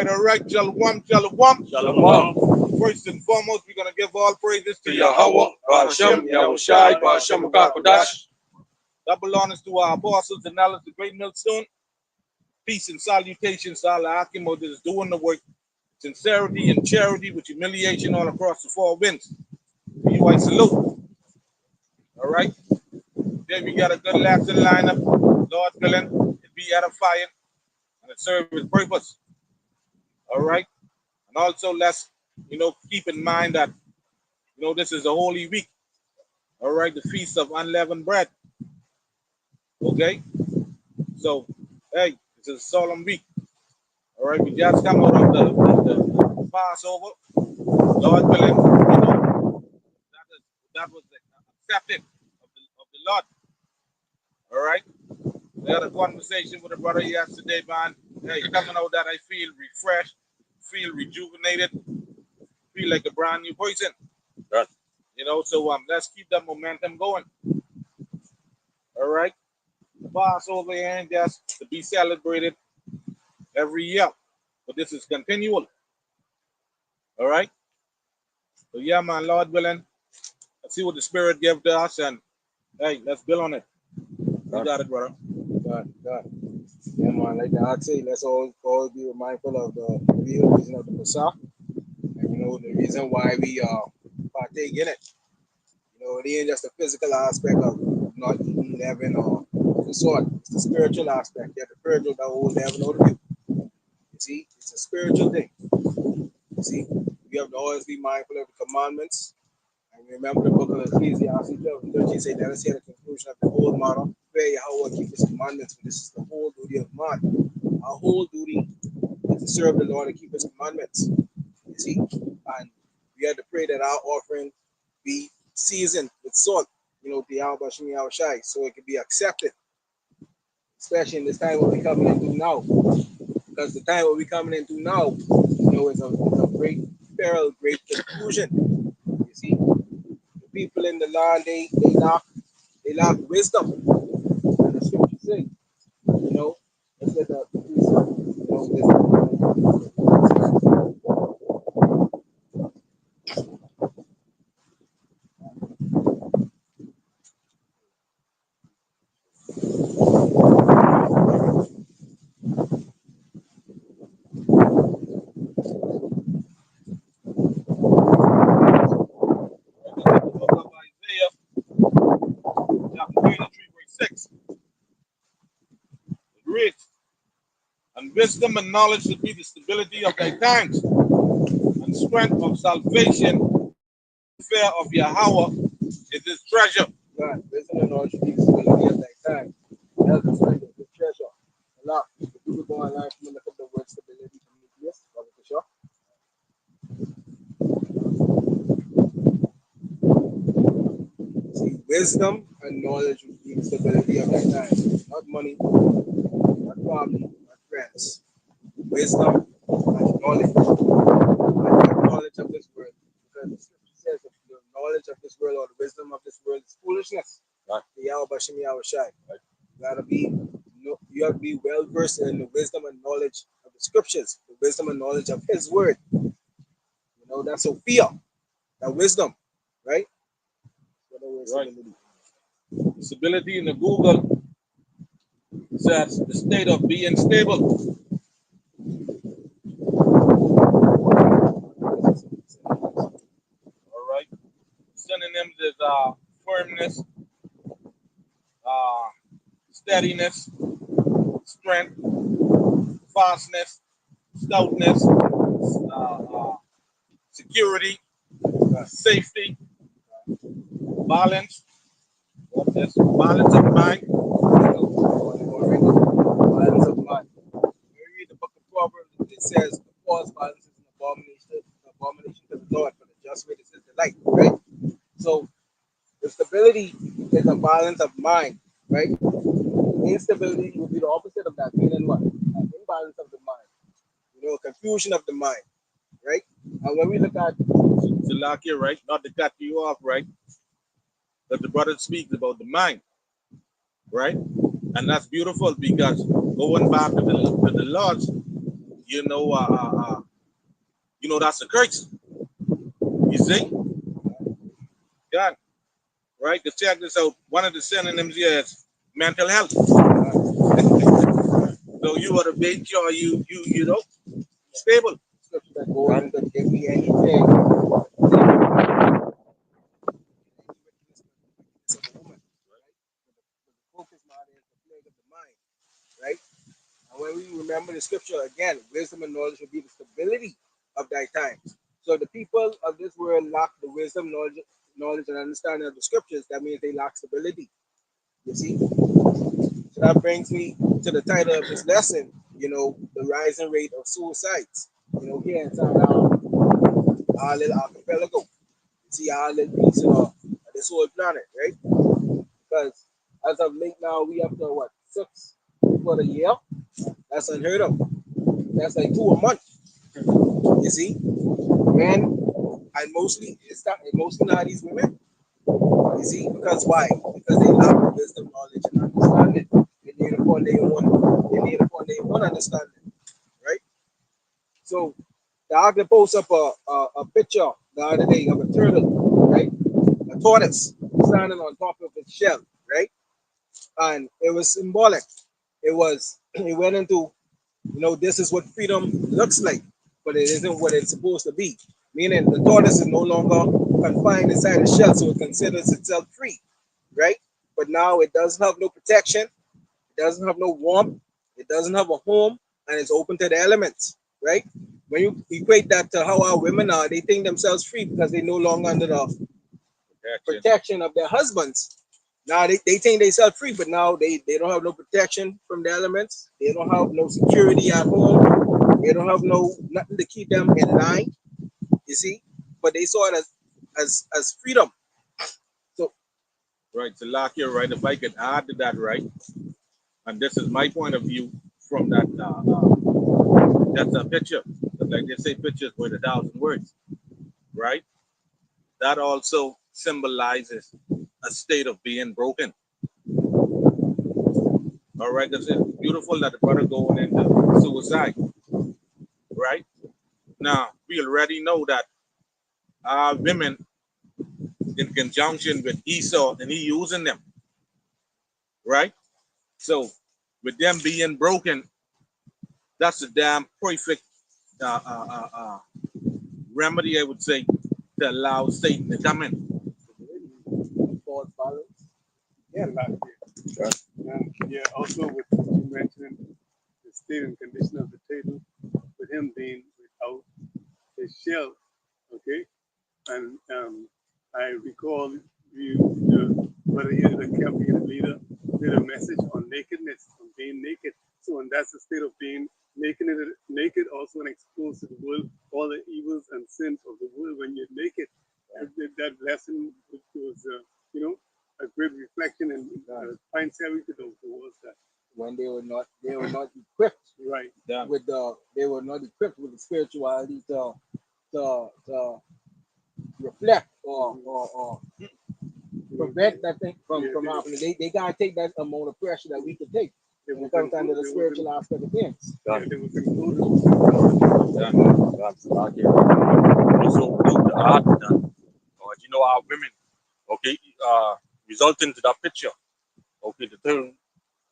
right. Shalom, shalom. Shalom. First and foremost, we're going to give all praises to To Yahweh. Yahweh, Hashem, Yahushai, Hashem, Kodash. Double honors to our apostles and elders, the great millstone. Peace and salutations to all the Akimo that is doing the work. Sincerity and charity with humiliation all across the four winds. To you, I salute. All right. Then we got a good lesson lineup. Lord willing, it be edifying and it serve its purpose. All right. And also let's, keep in mind that, this is a holy week. All right. The Feast of Unleavened Bread. Okay. So, hey, it's a solemn week. All right. We just come out of the Passover. Lord willing, that was accepted of the Lord. All right. We had a conversation with a brother yesterday, man. Hey, coming out that I feel refreshed, feel rejuvenated, feel like a brand new person. Right. So let's keep that momentum going. All right. The Passover and just to be celebrated every year. But this is continual. All right. So yeah, man, Lord willing, let's see what the Spirit gave to us, and hey, let's build on it. You got it, brother. God. Yeah, man, like I say, let's always be mindful of the real reason of the Messiah. And the reason why we partake in it. It ain't just the physical aspect of not eating leaven or the sort. It's the spiritual aspect. Yeah, the spiritual that holds leaven out of you. You see, it's a spiritual thing. You see, we have to always be mindful of the commandments. And remember the book of Ecclesiastes 12:13 say, let us hear the conclusion of the whole matter. Pray how keep his commandments, for this is the whole duty of man. Our whole duty is to serve the Lord and keep his commandments. You see, and we have to pray that our offering be seasoned with salt, to Yahweh Shai, so it can be accepted, especially in this time what we're coming into now. Because the time what we're coming into now, is a great peril, great confusion. You see, the people in the land they lack wisdom. And the scripture say, let's let the Chapter 33, verse 6. Read. And wisdom and knowledge should be the stability of thy times, and strength of salvation, fear of Yahweh is his treasure. God, wisdom and knowledge should be the stability of thy time. That's the strength of his treasure. A lot. If people go online and look up the word stability from yes, Brother Fisher. See, wisdom and knowledge will be the stability of thy time. Not money, not family, not friends. Wisdom and knowledge. And knowledge of this world. Because the scripture says that the knowledge of this world or the wisdom of this world is foolishness. Right. The Yahweh Shem Yahushai. Right. You have to be well versed in the wisdom and knowledge of the scriptures, the wisdom and knowledge of his word. That's Sophia, that wisdom, right? Right. Stability in the Google says the state of being stable. All right. Synonyms is firmness, steadiness, strength, fastness, stoutness, security, safety, balance. What is balance of mind? Balance of mind. When we read the book of Proverbs, it says the false balance is an abomination to the Lord, for the just rate is his delight, right? So the stability is a balance of mind, right? Instability would be the opposite of that, meaning what? An imbalance of the mind, confusion of the mind, right? And when we look at Zalakia, right? Not to cut you off, right? But the brother speaks about the mind, right? And that's beautiful because going back to the Lord's, you know, that's the curse. You see? God, right? To check this out, one of the synonyms here is mental health. So you are to make sure you know stable. Scripture that goes into give me anything. Focus matter is the plague of the mind, right? And when we remember the scripture again, wisdom and knowledge will be the stability of thy times. So the people of this world lack the wisdom, knowledge and understanding of the scriptures. That means they lack stability. You see? So that brings me to the title of this lesson, the rising rate of suicides. Here in our little archipelago. You see our little piece of this whole planet, right? Because as of late now, we up to what, 6 for the year? That's unheard of. That's like 2 a month. You see? Men, and mostly not these women. You see? Because why? Because they lack wisdom, knowledge, and understanding. They need upon their own understanding. Right? So the author posts up a picture the other day of a turtle, right? A tortoise standing on top of its shell, right? And it was symbolic. It went into, this is what freedom looks like, but it isn't what it's supposed to be. Meaning the tortoise is no longer confined inside the shell, so it considers itself free, right? But now it doesn't have no protection, it doesn't have no warmth, it doesn't have a home, and it's open to the elements, right? When you equate that to how our women are, they think themselves free because they no longer under the protection of their husbands. Now they think they self free, but now they don't have no protection from the elements. They don't have no security at home. They don't have nothing to keep them in line. You see, but they saw it as freedom. So Right, so lock here, right? If I could add to that, right? And this is my point of view from that's a picture. Like they say, pictures worth 1,000 words, right? That also symbolizes a state of being broken. All right, because it's beautiful that the brother going into suicide, right? Now we already know that women, in conjunction with Esau, and he using them, right? So with them being broken, that's a damn perfect uh, uh, uh, uh, remedy, I would say, to allow Satan to come in. false balance. Yeah, last year. And yeah, also with what you mentioned, the state and condition of the turtle, with him being without his shell, okay? And I recall the brother here, the campaign leader, did a message on nakedness, on being naked. So, and that's the state of being naked also and exposed to the world, all the evils and sins of the world when you're naked. That lesson was, a great reflection and hindsight to those towards that. When they were not equipped Right. Yeah. they were not equipped with the spirituality to reflect or prevent that thing from happening. They gotta take that amount of pressure that we could take when it comes under the spiritual aspect of things. They was included. That's not here. Also, the art that, our women, okay, resulting to that picture, okay, the term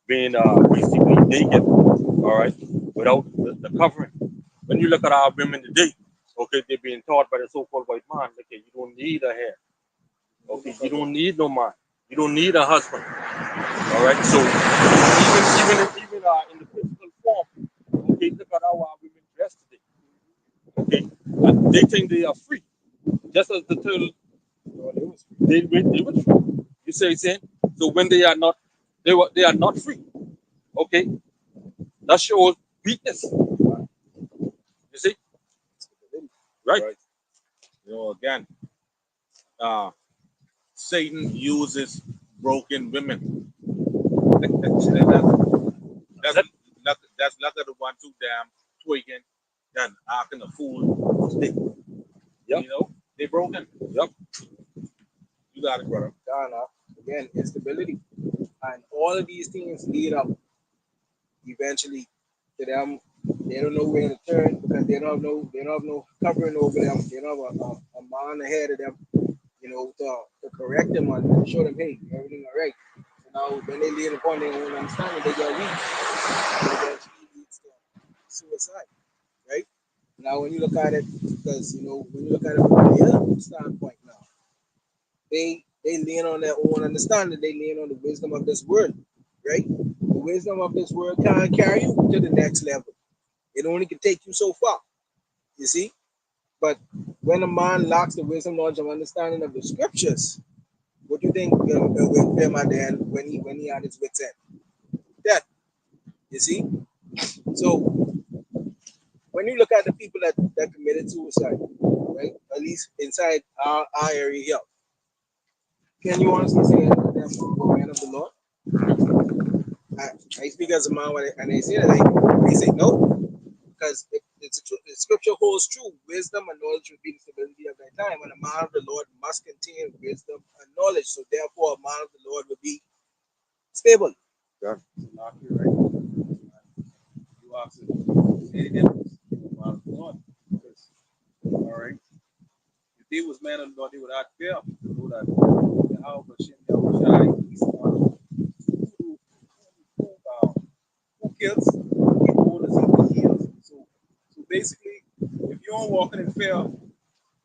being basically naked, all right, without the covering. When you look at our women today, okay, they're being taught by the so-called white man, okay, you don't need a hair, okay, you don't need no man, you don't need a husband, all right. So even in the physical form, okay, look at how our women dress today, okay, and they think they are free, just as the turtle, they were free. You see what I'm saying? So when they are not, they are not free, okay, that shows weakness. You see, right? Right. Again, Satan uses broken women. That's luck of the one too damn tweaking and acting a fool. Yep. They broken. Yep. You got it, brother. Ghana, again, instability. And all of these things lead up eventually to them They don't know where to turn because they don't have no covering over them. They don't have a man ahead of them, to correct them and show them, hey, everything all right. So now when they lean upon their own understanding, they get weak. And eventually leads to suicide, right? Now when you look at it, because when you look at it from their standpoint now, they lean on their own understanding, they lean on the wisdom of this world, right? The wisdom of this world can't carry you to the next level. It only can take you so far, you see? But when a man lacks the wisdom, knowledge, and understanding of the scriptures, what do you think will him at the end when he had his wits end? Death, you see? So when you look at the people that committed suicide, right? At least inside our area here, can you honestly say any of them were men of the Lord? I speak as a man and they say that they say no. Because the scripture holds true, wisdom and knowledge will be the stability of thy time. And a man of the Lord must contain wisdom and knowledge. So therefore, a man of the Lord will be stable. Yeah. Not you right. You asked it. Say it again. Man of God. Because, all right. If they was man of God, they would not fear. They would not fear. How but Shem Yahushai, he's the one who kills, he orders and he heals. So basically, if you aren't walking in fear,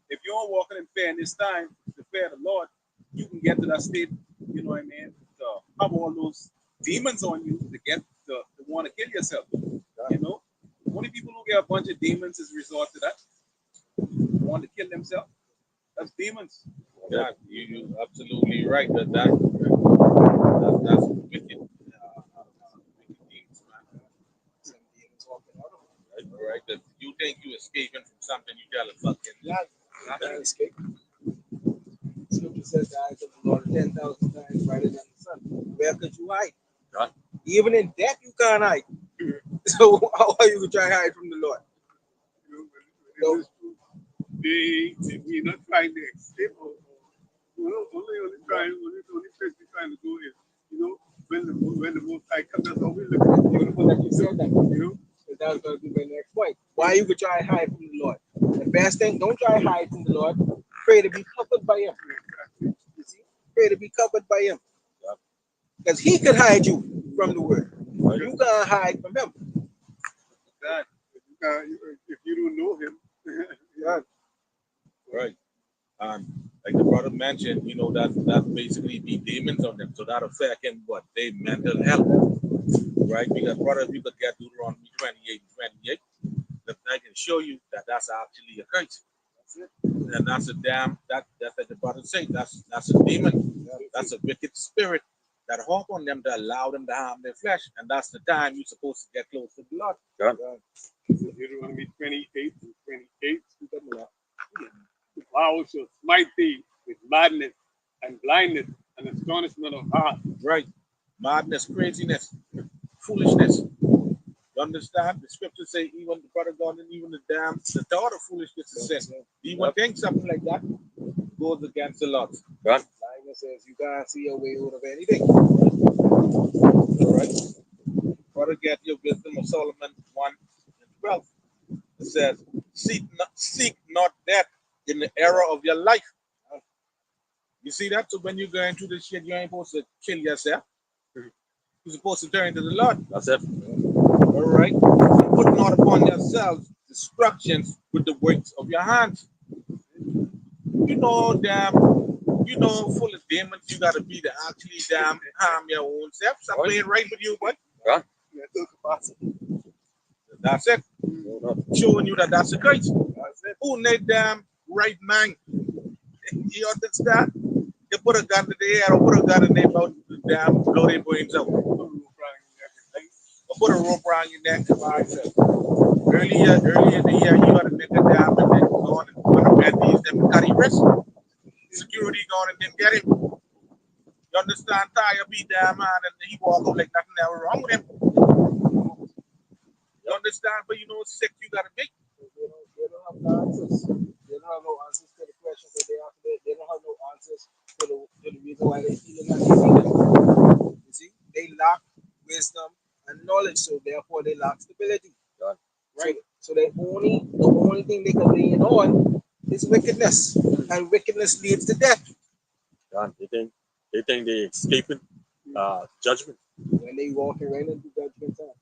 if you aren't walking in fear in this time, the fear of the Lord, you can get to that state, you know what I mean, to have all those demons on you to get to want to kill yourself. You know? Only people who get a bunch of demons is resort to that. Want to kill themselves. That's demons. Yeah, you absolutely right. That's wicked. Wicked deeds, man. Some demons walking out of them. Right, all right. That you think you escaping from something, you gotta fucking You can't escape. Scripture says the eyes of the Lord are 10,000 times brighter than the sun. Where could you hide? Yeah. Even in death, you can't hide. So how are you going to try to hide from the Lord? You know, when we're not trying to escape only place we're trying to go is, when the most high comes, that's how we look at it. Beautiful that you said that. Because that was going to be my next point. Why you could try to hide from the Lord? The best thing, don't try to hide from the Lord. Pray to be covered by Him. You see? Pray to be covered by Him. Because He could hide you from the world. You can't hide from Him. God, if you don't know him, God. right. Like the brother mentioned, that basically be demons on them. So that affecting what they mental health, right? Because brother, we could get Deuteronomy 28 and 28. That I can show you that that's actually a curse. And that's a that's like the brother say, that's a demon. That's a wicked spirit that hop on them to allow them to harm their flesh. And that's the time you're supposed to get close to the Lord. Yeah. Deuteronomy 28 and 28, the power shall smite thee with madness and blindness and astonishment of heart. Right. Madness, craziness, foolishness. You understand? The scriptures say even the brother God and even the thought of foolishness is sin. Even think something like that goes against the Lord. Yeah. Bible says you can't see your way out of anything. All right. Brother, get your wisdom of Solomon 1 and 12. It says, seek not death in the era of your life. You see that? So when you're going through this shit, you ain't supposed to kill yourself. You're supposed to turn to the Lord. That's it. All right. And put not upon yourselves destructions with the works of your hands. Full of demons, you gotta be to actually harm your own self. Stop playing right with you, boy. Yeah. That's it. Showing you that that's the case. Who need right mind? You understand? They put a gun to the air or put a gun in their mouth to blow their brains out. Or put a rope around your neck and by yourself. Earlier in the year, you got a nigga down and then gone and one of these them cut his wrist. Security gone and didn't get him. You understand? Tire beat that man and he walk out like nothing ever wrong with him. You understand? But you know what sick you gotta be. They don't have no answers. They don't have no answers to the questions that they ask. They don't have no answers to the reason why they feel not feeling. You see, they lack wisdom and knowledge, so therefore they lack stability. Yeah. only thing they can lean on is wickedness, and wickedness leads to death. God, they think they escaping judgment. When they walking right into judgment time.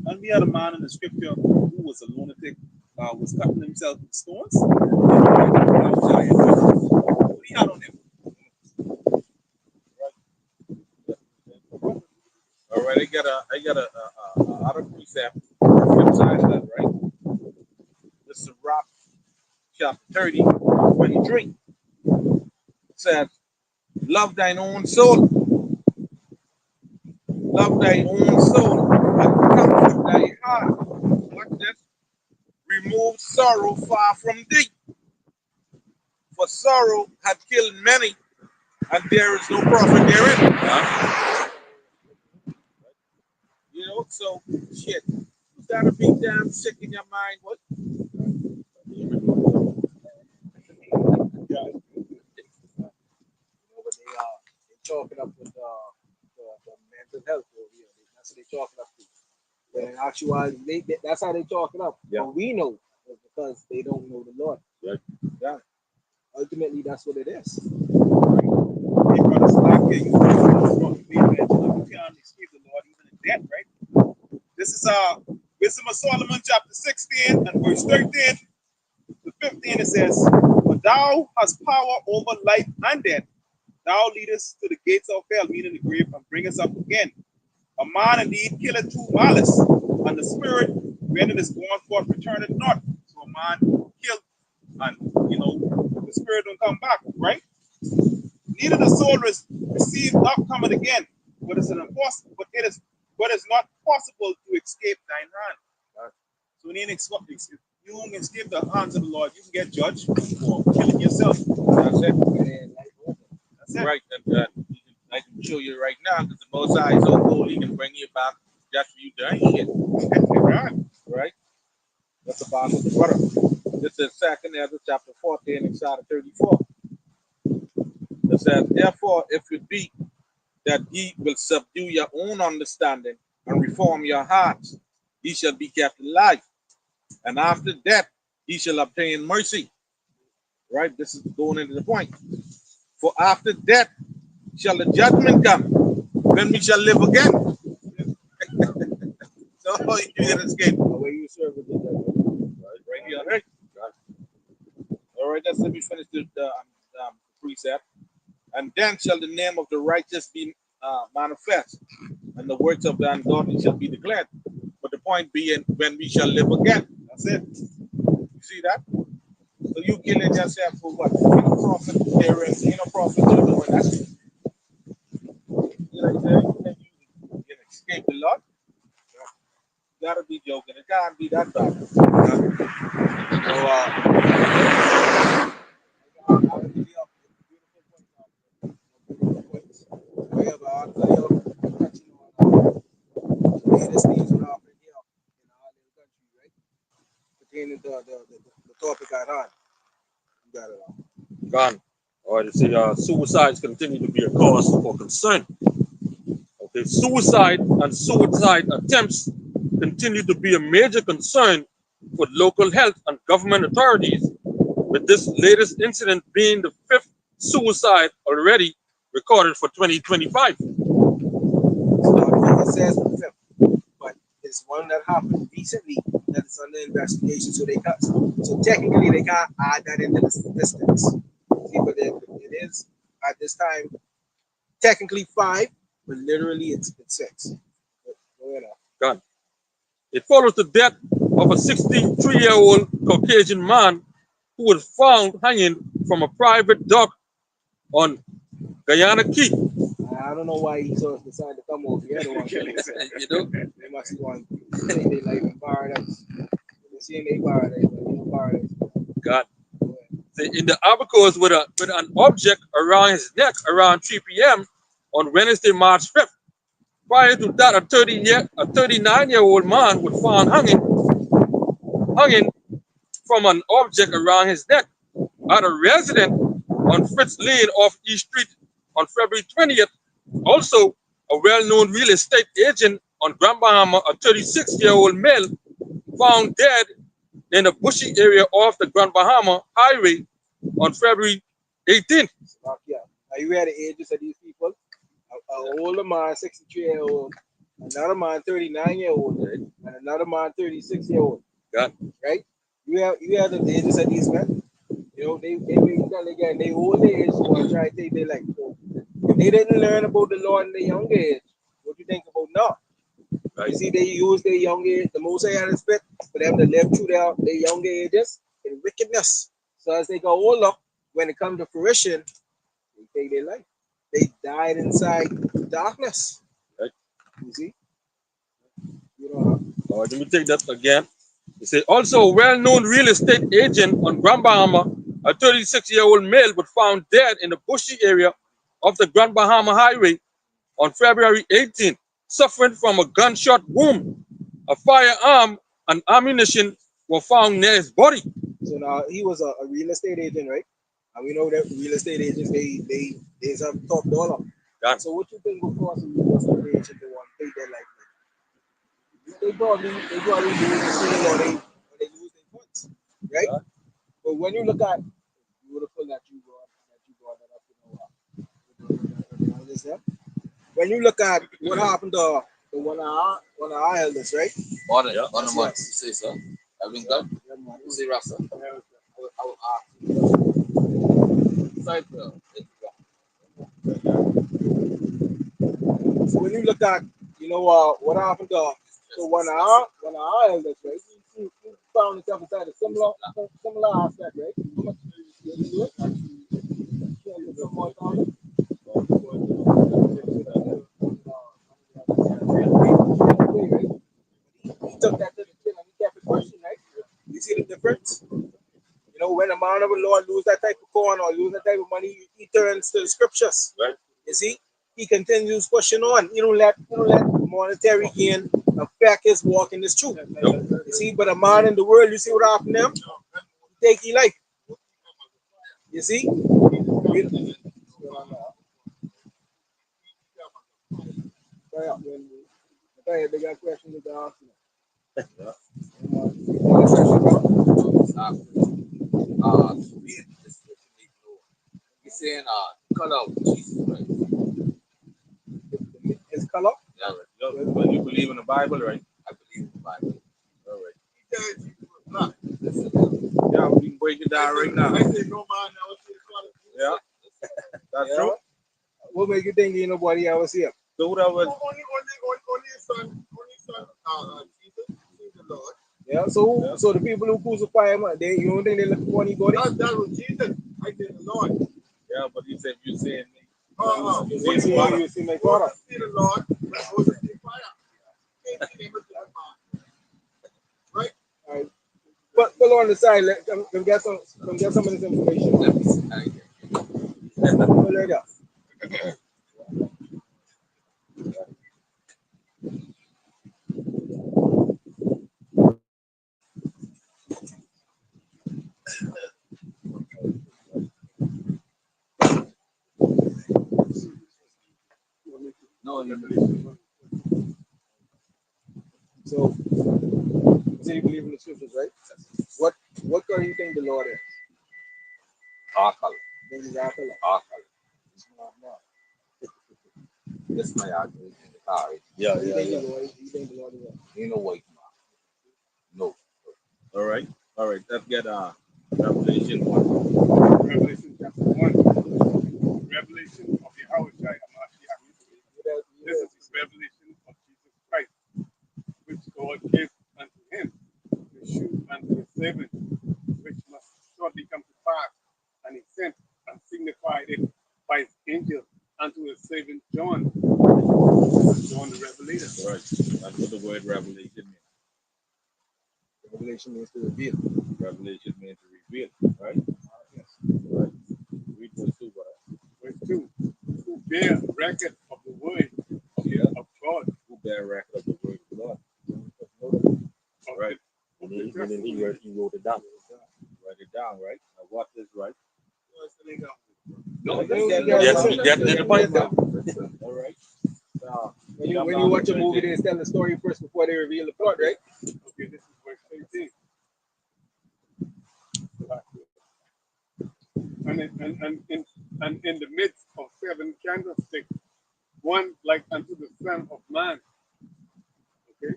And we had a man in the scripture who was a lunatic, was cutting himself with stones. What he had on him? All right, I got a other precept emphasize that, right? This is Rock chapter 30, 23. It says, love thine own soul. Love thy own soul and comfort thy heart. Watch this. Remove sorrow far from thee. For sorrow hath killed many, and there is no profit therein. You know, so shit. You gotta be damn sick in your mind. What? You know what they chalking up with the mental health over here. That's what they chalking up to. But in actuality, that's how they chalk it up. Yeah. But we know it's because they don't know the Lord. Yeah. Yeah. Ultimately, that's what it is. Hey, brother Slack, you made mention of you can't escape the Lord even in death, right? This is Wisdom of Solomon, chapter 16 and verse 13 to 15. It says, "For thou hast power over life and death. Thou leadest to the gates of hell, meaning the grave, and bringest up again. A man indeed killeth through malice, and the spirit, when it is gone forth, returneth not." So a man killed, and the spirit don't come back, right? Neither the soul receive not coming again, but it's not possible to escape thine hand. So when you don't escape the hands of the Lord, you can get judged for killing yourself. That's it. That's it. Right. And I can show you right now because the Most High is so cool, he can bring you back just for you doing shit. Right? That's about the brother. This is 2nd Ezra chapter 14 and chapter 34. It says, therefore, if it be that ye will subdue your own understanding and reform your hearts, ye shall be kept alive. And after death, ye shall obtain mercy. Right? This is going into the point. For after death shall the judgment come, when we shall live again. So you can escape. The way you serve with the judgment. Right here. Right? All right, let's let me finish the precept. And then shall the name of the righteous be manifest, and the works of the ungodly shall be declared. But the point being, when we shall live again. That's it. You see that? So you killing yourself for what? You know, profit parents, you know, profit children, when that's it. You know, you can escape the Lord. You gotta be joking. It can't be that bad. Pertaining to the topic at hand. You got it all. Gone. All right, see, suicides continue to be a cause for concern. Okay, suicide and suicide attempts continue to be a major concern for local health and government authorities, with this latest incident being the 5th suicide already recorded for 2025. It says the fifth, but there's one that happened recently that is under investigation, so they cut. So technically, they can't add that into the statistics. See, but it is at this time technically 5, but literally it's 6. Go ahead. Gone. It follows the death of a 63-year-old Caucasian man who was found hanging from a private dock on Guyana Key. I don't know why he sort of decided to come over here. You know, They must want to take their life in paradise. They're seeing their paradise, but you know paradise. God. In the Abacos with an object around his neck around 3 p.m. on Wednesday, March 5th. Prior to that, a 39-year-old man was found hanging from an object around his neck at a residence on Fritz Lane off East Street on February 20th. Also, a well-known real estate agent on Grand Bahama, a 36-year-old male, found dead in the bushy area off the Grand Bahama Highway on February 18th. Yeah. Now you had the ages of these people. An older man, 63-year-old, another man, 39-year-old, and another man, 36-year-old. Yeah. Right? You have the ages of these men. You know, they again, they old age want to try to take their life. So if they didn't learn about the Lord in their young age, what do you think about now? Right. You see, they use their young age, the most I expect for them to live through their young ages in wickedness. So as they go older, when it comes to fruition, they take their life. They died inside darkness. Right. You see? You know, All right, let me take that again. It says, also a well-known real estate agent on Grand Bahama, a 36-year-old male was found dead in the bushy area of the Grand Bahama Highway on February 18th, suffering from a gunshot wound. A firearm and ammunition were found near his body. so now he was a real estate agent, right? And we know that real estate agents they have top dollar. Done. So what you think will cause a real estate agent to want to take their life? They probably lose the sale or they lose their funds, right? Yeah. But when you look at beautiful that you brought that up, you know, when you look at what happened to one of our elders, right? Order, Yeah. order what you say, sir. Everything good? Yeah, man. You say, Rasta? I will ask you. Sorry, bro. So when you look at, you know, what happened to one of our elders, right? You found yourself inside a similar aspect, right? How much did you do it? Some more time? He took that to the chin and he kept it pushing, right? You see the difference? You know, when a man of the Lord lose that type of corn or lose that type of money, he turns to the scriptures. Right. You see, he continues pushing on. He don't let monetary gain affect his walk in this truth. Nope. You see, but a man in the world, you see what happened to him? He take his life. You see? They got questions to ask you. He's saying, color of Jesus Christ. His color? Yeah, right. When you believe in the Bible, right? I believe in the Bible. All right. Listen, Yeah, we can break it down right now. I say no man never see the color. Yeah, that's Yeah. true. What make you think ain't nobody ever see him? So whatever. Only son, Jesus, the Lord. Yeah, so the people who crucify him, you don't think they look for anybody? That was Jesus. I say the Lord. Yeah, but he said you saying me. You see my father. See the Lord, but also see fire. Can't see him with the man. Right? All right. But on the side, come get some of this information. Go later. no, So you believe in the scriptures, right? What color do you think the Lord is? our color. Think he's our color? Our color. No. This is my argument in the car. Yeah, You yeah, think yeah. the Lord is what? Ain't no white man. No. All right. All right. Let's get Revelation 1. Revelation chapter 1. Revelation of Yahweh Shai HaMashiach. This is the revelation of Jesus Christ, which God gave unto him to shew unto his servant, which must shortly come to pass. And he sent and signified it by his angel unto his servant John. John the Revelator. Right. That's what the word revelation means. Revelation means to reveal. Revelation means to reveal. Right? Yes. Right. Read verse 2, brother. Verse 2. Who bear record of the word of God. Who bear record of the word of God. Of Right. the- Meaning he wrote it down. Write it down, right? Now what is right? No, He get in the Bible. All right. When you watch a movie, they tell the story first before they reveal the plot, right? Okay, this is verse 13. and in the midst of 7 candlesticks, one like unto the Son of Man. Okay?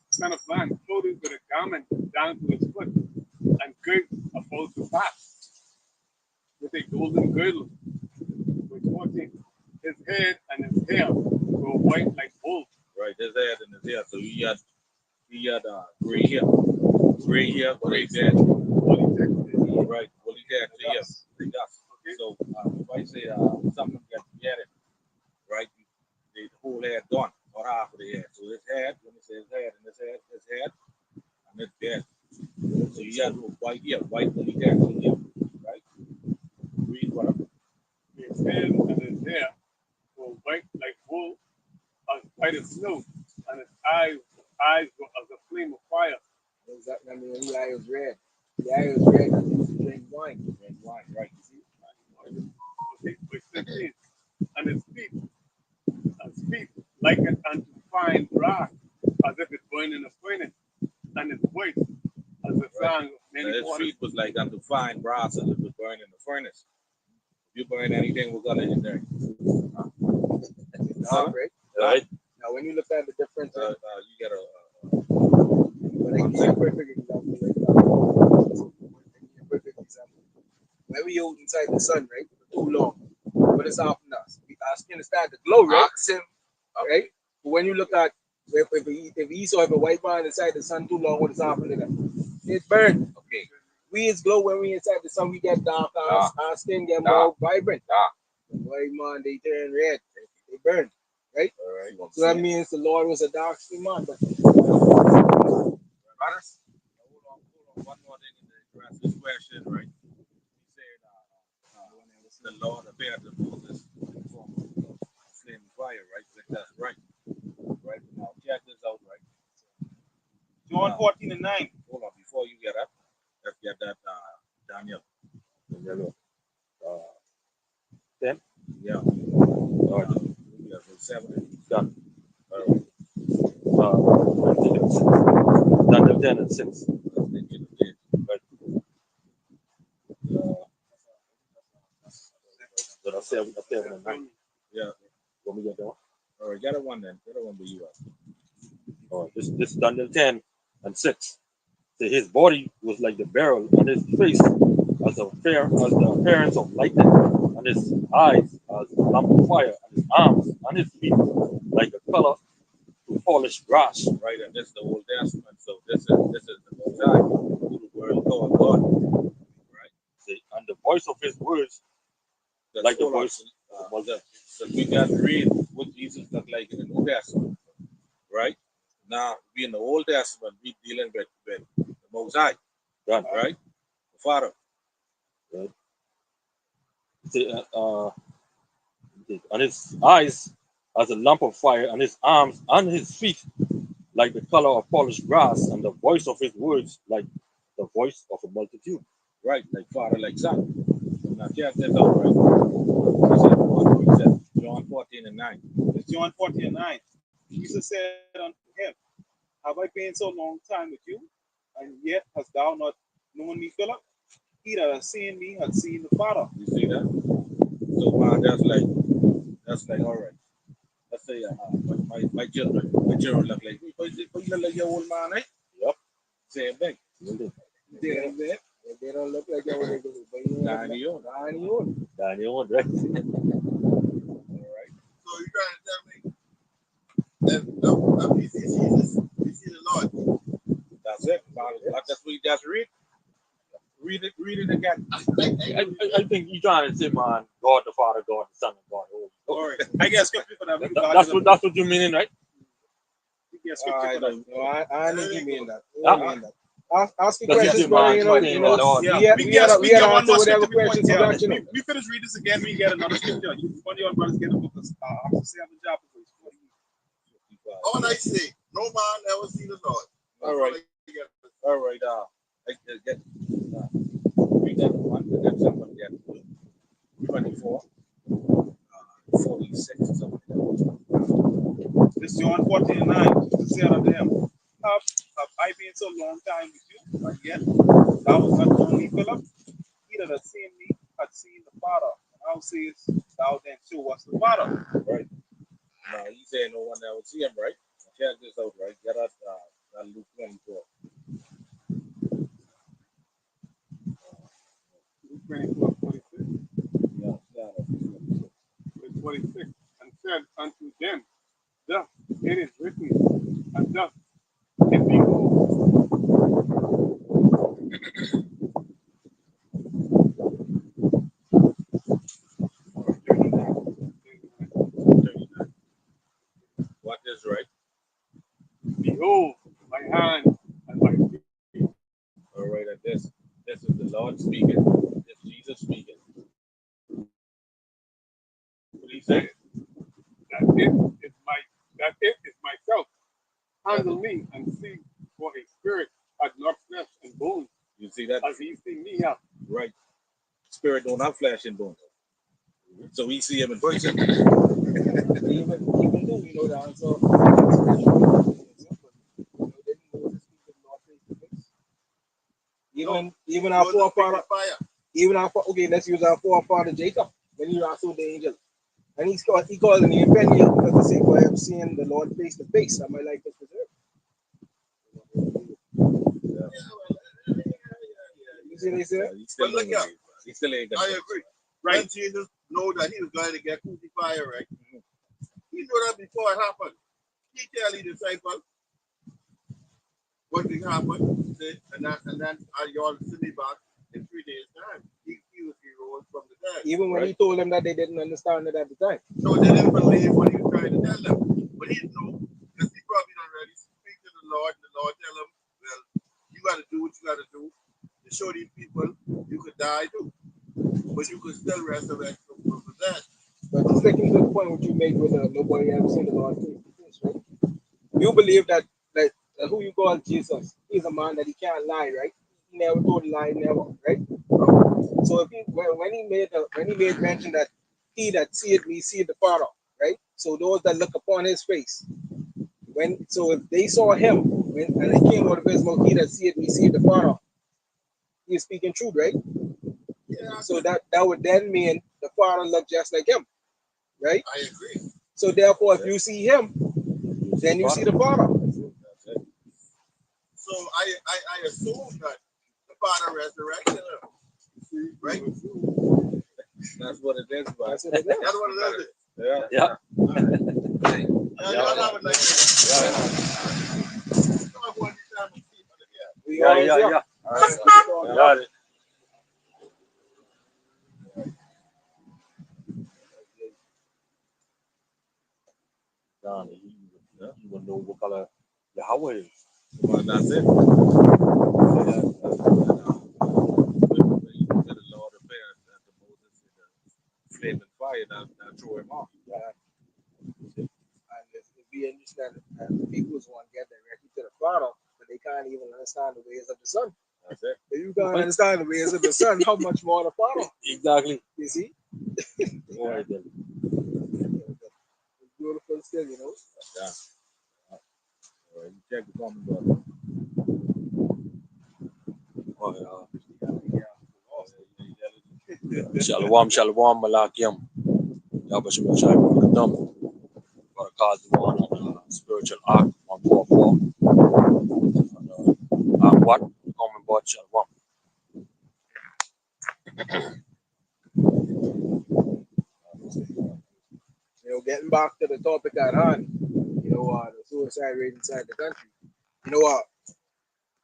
Son of Man, clothed with a garment down to his foot, and girt about the back with a golden girdle. Verse 14. His head and his hair were white like wool. Right, his head and his hair. So he had gray hair. Gray hair, gray hair. Right, woolly hair to hair. Like that. Okay? So if I say something gets together, right, the whole head gone, or half of the head. So his head, when he says head and his head, and his head. So you got white hair, white woolly hair to hair. Right? Read whatever. His head and his hair were white like wool, as white as snow, and his eyes were as a flame of fire. Exactly. I mean, the eye was red. The eye was red because he used to drink wine. Red wine, right? You see? Okay, verse 15. And his feet like it unto fine brass, as if it burned in a furnace, and his voice as the sound of So many his waters. feet was like unto fine brass as it was burned in the furnace. If you burn anything, we're gonna in there. All right. Right? Now, when you look at the difference, You get a but I give you a perfect example. Right now. A perfect example. When we out inside the sun, right, for too long, what is happening to us? Our skin start to glow, right? Right? But when you look at if he saw if a white man inside the sun too long, what is happening to them? It burns. Okay. We is glow when we inside the sun, we get dark, our skin get more vibrant. The white man, they turn red, they burn, right? all right. So that means the Lord was a dark skinned man. But Hold on. One more thing in the address this question, right? He said, the Lord appeared to Moses in the form of flaming fire, right? That's right. Right? Now, check this out, right? John 14 and 9. Hold on, before you get up, let's get that Daniel. Uh, 10. Yeah. All right. Yeah, verse 7. Done. All right. Daniel 10 and 6. Right. So that's 7 and 9. Yeah. When we get there. All right, get a one then. Get a one, but you up. All right. This Daniel 10 and 6. So his body was like the beryl, and his face as the appearance of lightning, and his eyes as a lamp of fire, and his arms and his feet like the color to polished brass. Right, and this is the Old Testament. So this is the Most High, who the world called God. Right? See, and the voice of his words That's like the hold on. voice of the So we got to read what Jesus looked like in the New Testament. Right? Now, we in the Old Testament, we dealing with the Most High. God. Right? The Father. Right? See, and his eyes as a lamp of fire, and his arms and his feet like the color of polished brass, and the voice of his words like the voice of a multitude. Right? Like Father, like Son. Now, check this out, right? He said, John 14 and 9. It's John 14 and 9. Jesus said unto him, have I been so long time with you, and yet hast thou not known me, Philip? He that has seen me has seen the Father. You see that? So, man, that's like, all right. Let's say my children look like me. But you look like your old man, eh? Yep. Same thing. Same thing. They don't look like that when they do it. But you know, 90 old. Daniel, right? All right. So you're trying to tell me that we see Jesus, we see the Lord. That's it. That's what you just read. Read it again. I think you're trying to say, man, God the Father, God the Son, and God the Holy Ghost. All right. I get scripture for that. That's what you meaning, right? You get scripture for that. No, I think you mean that. Huh? You mean that. Ask the That's questions, just brother. man, You know, Yeah, we get answer one more whatever scripture questions you before got, you know. we finish read this again. We get another scripture. One of your brothers get a book of after 7 chapters. All I say, no man ever seen the Lord. All right. All right. Read that one. That's something that 24, 46 or something. This John 14 and 9. Jesus said unto him, have I been so long time with you, and yet thou hast not known me, Philip? that had seen me had seen the Father. And thou sayest, thou then show us the Father. Right. Now he's saying no one that would see him, right? Check this out, right? Get us Luke 24. Luke 24:26. Yeah, Verse 26. And said unto them, thus it is written, and thus it behold. What is right? Behold, my hand and my feet. All right, and this is the Lord speaking. This Jesus speaking. What he said? That it is myself. Handle me and see, for a spirit had not flesh and bones, You see that? as ye see me have. Right. Spirit don't have flesh and bones. So we see him in person. Even though we know the answer, even our forefather, okay, let's use our forefather Jacob when he wrestled the angel. And he called the name Peniel because he said, "For I have seen the Lord face to face, and my life is preserved." You see what they said? But look out. He still ain't gonna. I agree. Right. When Jesus know that he was going to get crucified, right? He knew that before it happened. He tell his disciples what will happen, and then you all see me back in 3 days' time. He rose from the dead. Even when he told them that they didn't understand it at the time. So they didn't believe what he was trying to tell them. But he knew, because he probably already speak to the Lord, and the Lord tell him, well, you got to do what you got to do to show these people you could die too. But you could still resurrect from the dead. But sticking to the point which you made with nobody ever seen the Lord face to face, right? You believe that who you call Jesus, he's a man that he can't lie, right? He never told a lie, never, right? So if when he made mention that he that seeth me seeth the Father, right? So those that look upon his face, if they saw him and they came out of his mouth, he that seeth me seeth the Father, he is speaking truth, right? Yeah, So that would then mean the Father looked just like him, right? I agree. So therefore, if you see him, then you see the Father. So I assume that the Father resurrected him. Right? That's what it is, but That's what it is. That's what it is. yeah. Yeah. Y'all have it like that. Yeah. Come on, boy, this time we see it again. We Yeah, always yeah, here. yeah. Yeah. Got it. John, you will know what color Yahweh is. Well, that's it. The Lord appeared to Moses in the flaming fire that threw him off. And if we understand that the people want to get directly to the Father, but they can't even understand the ways of the Son. That's it. If you can't understand the ways of the Son, how much more the Father? Exactly. You see? Yeah. It's beautiful still, you know. Yeah. All right, you check the comment, brother. Shalom, shalom, malakim. Yabashim Shai Bukadam. Barakaz one spiritual arc 144. What? Common board shalom. You know, getting back to the topic at hand, you know, the suicide rate inside the country. You know what?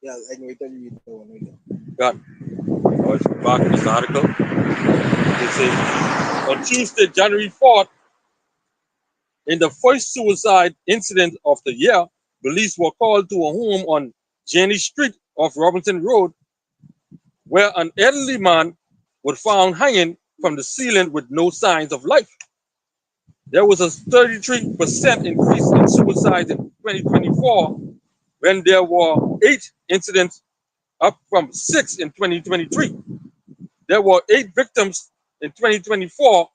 Yeah, I can wait till you read the one right now. God. Back in this article. It says on Tuesday, January 4th, in the first suicide incident of the year, police were called to a home on Jenny Street off Robinson Road, where an elderly man was found hanging from the ceiling with no signs of life. There was a 33% increase in suicides in 2024, when there were 8 incidents, up from 6 in 2023. There were 8 victims in 2024,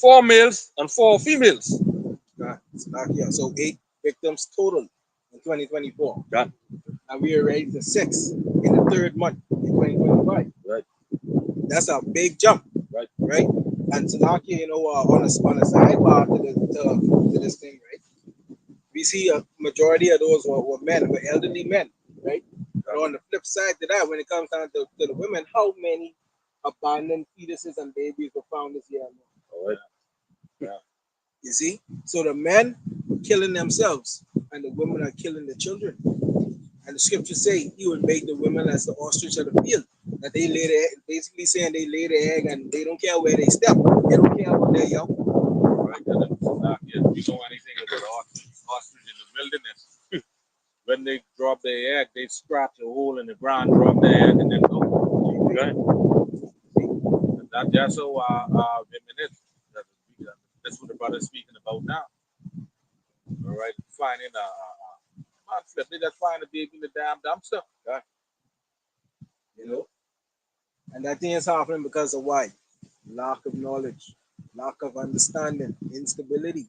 4 males and 4 females. It's back here. So 8 victims total in 2024. God. And we are ready to 6 in the 3rd month in 2025. Right. That's a big jump, Right. right? And Tanaki, you know, on a sidebar to this thing, right? We see a majority of those were men, were elderly men, right? But on the flip side to that, when it comes down to the women, how many abandoned fetuses and babies were found this year? All right. Yeah. You see? So the men were killing themselves, and the women are killing the children. And the scriptures say he would make the women as the ostrich of the field. That they lay their basically saying they lay their egg and they don't care where they step. They don't care what they're young. Right. And if you know anything about ostrich in the wilderness, when they drop their egg, they scratch a hole in the ground, drop their egg, and then go. Okay. And that's how our women is. That's what the brother's speaking about now. All right. Finding man, flip, they just find a baby in the damn dumpster. Okay. You know? And that thing is happening because of why? Lack of knowledge, lack of understanding, instability.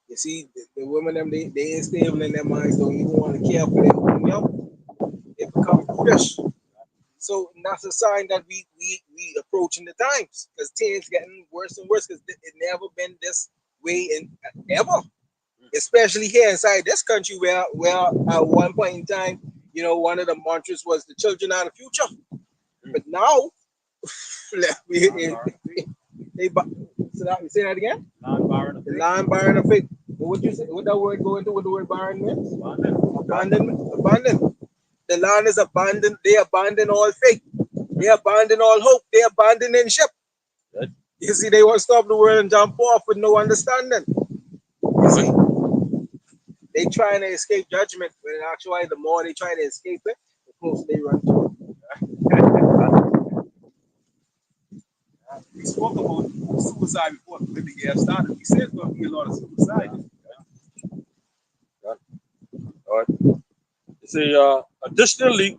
You see, the women them they ain't stable in their minds, don't even want to care for their own young. They become fresh. So that's a sign that we approaching the times because things getting worse and worse because it never been this way in ever. Especially here inside this country where at one point in time, you know, one of the mantras was the children are the future. But now we, they so that, say that again? Non-barren. The land barren of faith. What would you say? What that word go into? What the word barren means? Abandonment. The land is abandoned. They abandon all faith. They abandon all hope. They abandon in ship. Right. You see, they want to stop the world and jump off with no understanding. You see, they trying to escape judgment, but in actuality, the more they try to escape it, the closer they run to it. We spoke about suicide before when the year started. We said there's going to be a lot of suicide. All right. You see, additionally,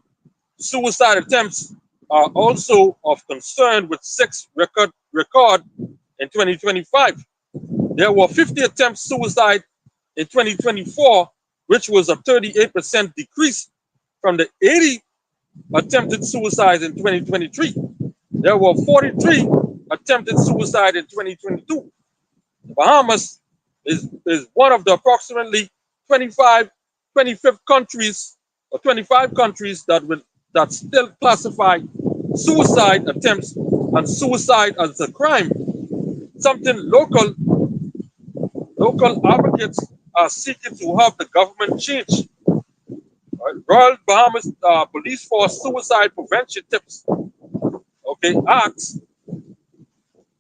suicide attempts are also of concern with sex record in 2025. There were 50 attempts suicide in 2024, which was a 38% decrease from the 80 attempted suicides in 2023. There were 43 attempted suicide in 2022. The Bahamas is one of the approximately 25th countries or 25 countries that still classify suicide attempts and suicide as a crime. Something local advocates are seeking to have the government change. Right? Royal Bahamas Police Force suicide prevention tips. Okay, asks,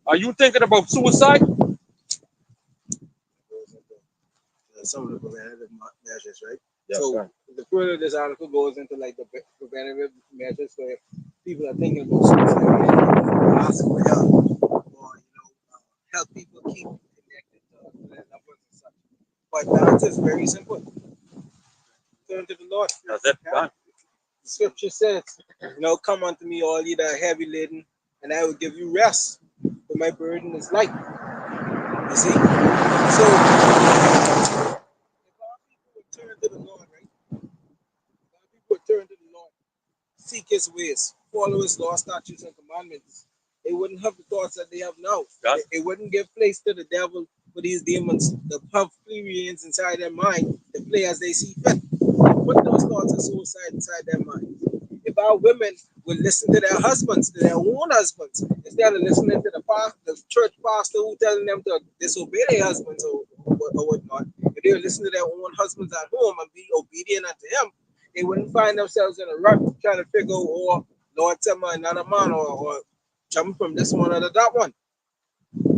are you thinking about suicide? Some of the preventative measures, right? Yeah, So right. the further this article goes into like the preventative measures, so if people are thinking about suicide, ask for help, or help people keep connected to their loved ones and such. But the answer is very simple: turn to the Lord. That's it. Done. The scripture says, come unto me, all ye that are heavy laden, and I will give you rest. For my burden is light. You see, so if our people would turn to the Lord, right? If our people would turn to the Lord, seek His ways, follow His law, statutes, and commandments, they wouldn't have the thoughts that they have now. Yeah. They wouldn't give place to the devil for these demons to have free reins inside their mind to play as they see fit. Put those thoughts of suicide inside their mind. If our women would listen to their husbands, to their own husbands, instead of listening to the church pastor who telling them to disobey their husbands or whatnot, if they would listen to their own husbands at home and be obedient unto him, they wouldn't find themselves in a rut trying to figure, oh, Lord, tell me another man or jump from this one or that one.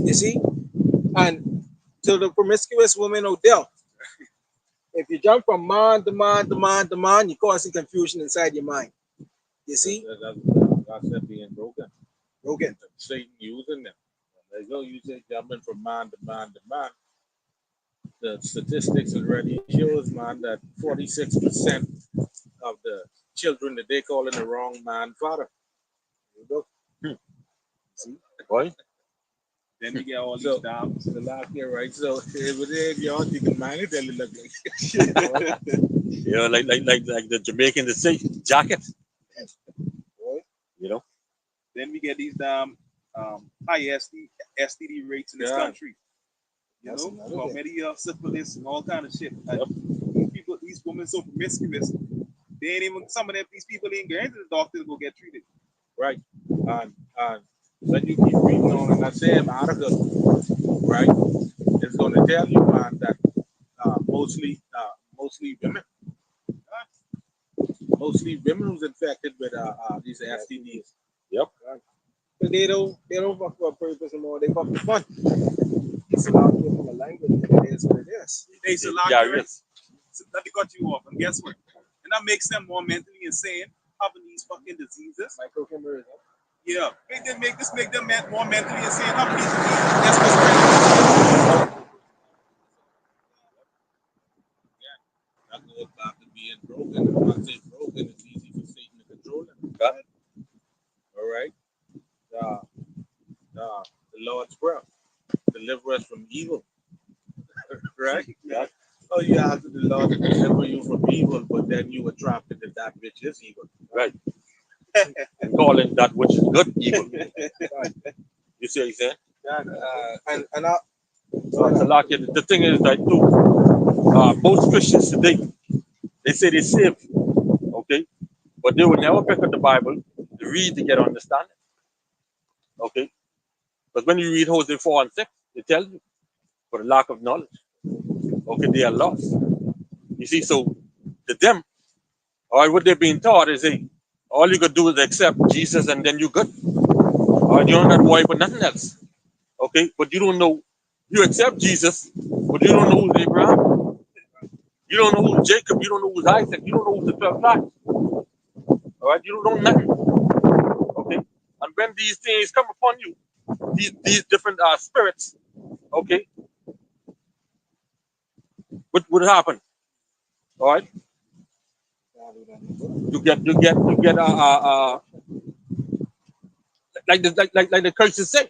You see? And to the promiscuous woman out there, if you jump from man to man to man to man, you're causing confusion inside your mind. You see? That's them being broken. Broken. Satan using them. When they go using jumping from man to man to man. The statistics already shows, man, that 46% of the children that they calling the wrong man father. There you go. See? Boy. Then you get all these So, dams. the last year, right? So every day, you can mind it, they look like. Yeah, like the Jamaican that say jacket. Boy. You know? Then we get these damn high STD rates in this Yeah. country. You That's know, another for thing. many syphilis and all kind of shit. And these women so promiscuous. They ain't even these people ain't going to the doctor to go get treated. Right. And when you keep reading on in that same article, right, it's going to tell you, man, that mostly women, who's infected with these STDs. Yep. But they don't fuck for a purpose anymore. They fuck for fun. It's a lot of from a language. It is what it is. They say a lot Yeah, of yes. let me cut you off. And guess what? And that makes them more mentally insane, having these fucking diseases. Microconversion. Yeah, make them more mentally insane, having these diseases. Guess what's right? That goes back to being broken. And once it's broken, it's easy for Satan to control them. Got it. All right. The Lord's Prayer. Deliver us from evil. Right? Yeah. Oh, you ask the Lord to deliver you from evil, but then you attract into that which is evil. Right. And calling that which is good evil. You see what I'm saying? And I, So it's a lot. The thing is that too, most Christians today, they say they're saved, okay, but they will never pick up the Bible to read to get understanding, okay. But when you read Hosea 4:6, they tell you for the lack of knowledge, okay, they are lost. You see, so to them, all right, what they're being taught is, hey, all you could do is accept Jesus and then you're good. All right, you don't got to worry about nothing else, okay. But you don't know, you accept Jesus, but you don't know who's Abraham. You don't know who's Jacob. You don't know who's Isaac. You don't know who's the 12 tribes. All right, you don't know nothing. Okay, and when these things come upon you, these different spirits, okay, what would happen? All right, you get like the curses say.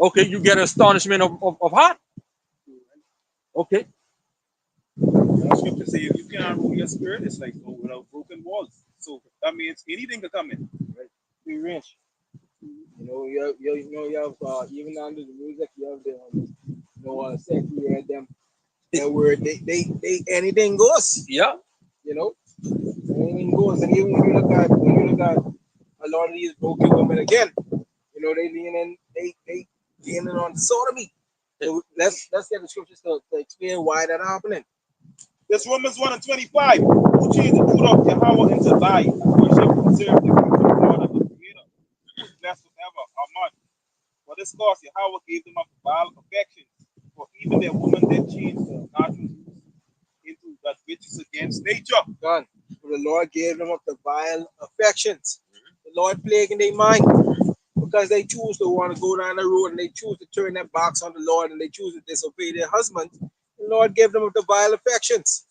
Okay, you get astonishment of heart. Okay, The scripture say if you can't rule your spirit, it's like without broken walls. So that means anything can come in. right, free range. You have even under the music, you have the sex. We heard them. That word, they anything goes. yeah, You know, anything goes. And even when you look at a lot of these broken women again, they leaning on sodomy. So let's get the scriptures to explain why that happening. This Romans 1:25, who changed the truth of Yahweh into lie and worship and serve the future God of the Creator, who is blessed forever. Amen. For this cause Yahweh gave them up to vile affections, for even their woman that changed the natural use into that which is against nature. God, for the Lord gave them up to vile affections. The Lord plaguing their mind because they choose to want to go down the road and they choose to turn their backs on the Lord and they choose to disobey their husband. The Lord gave them up to vile affections.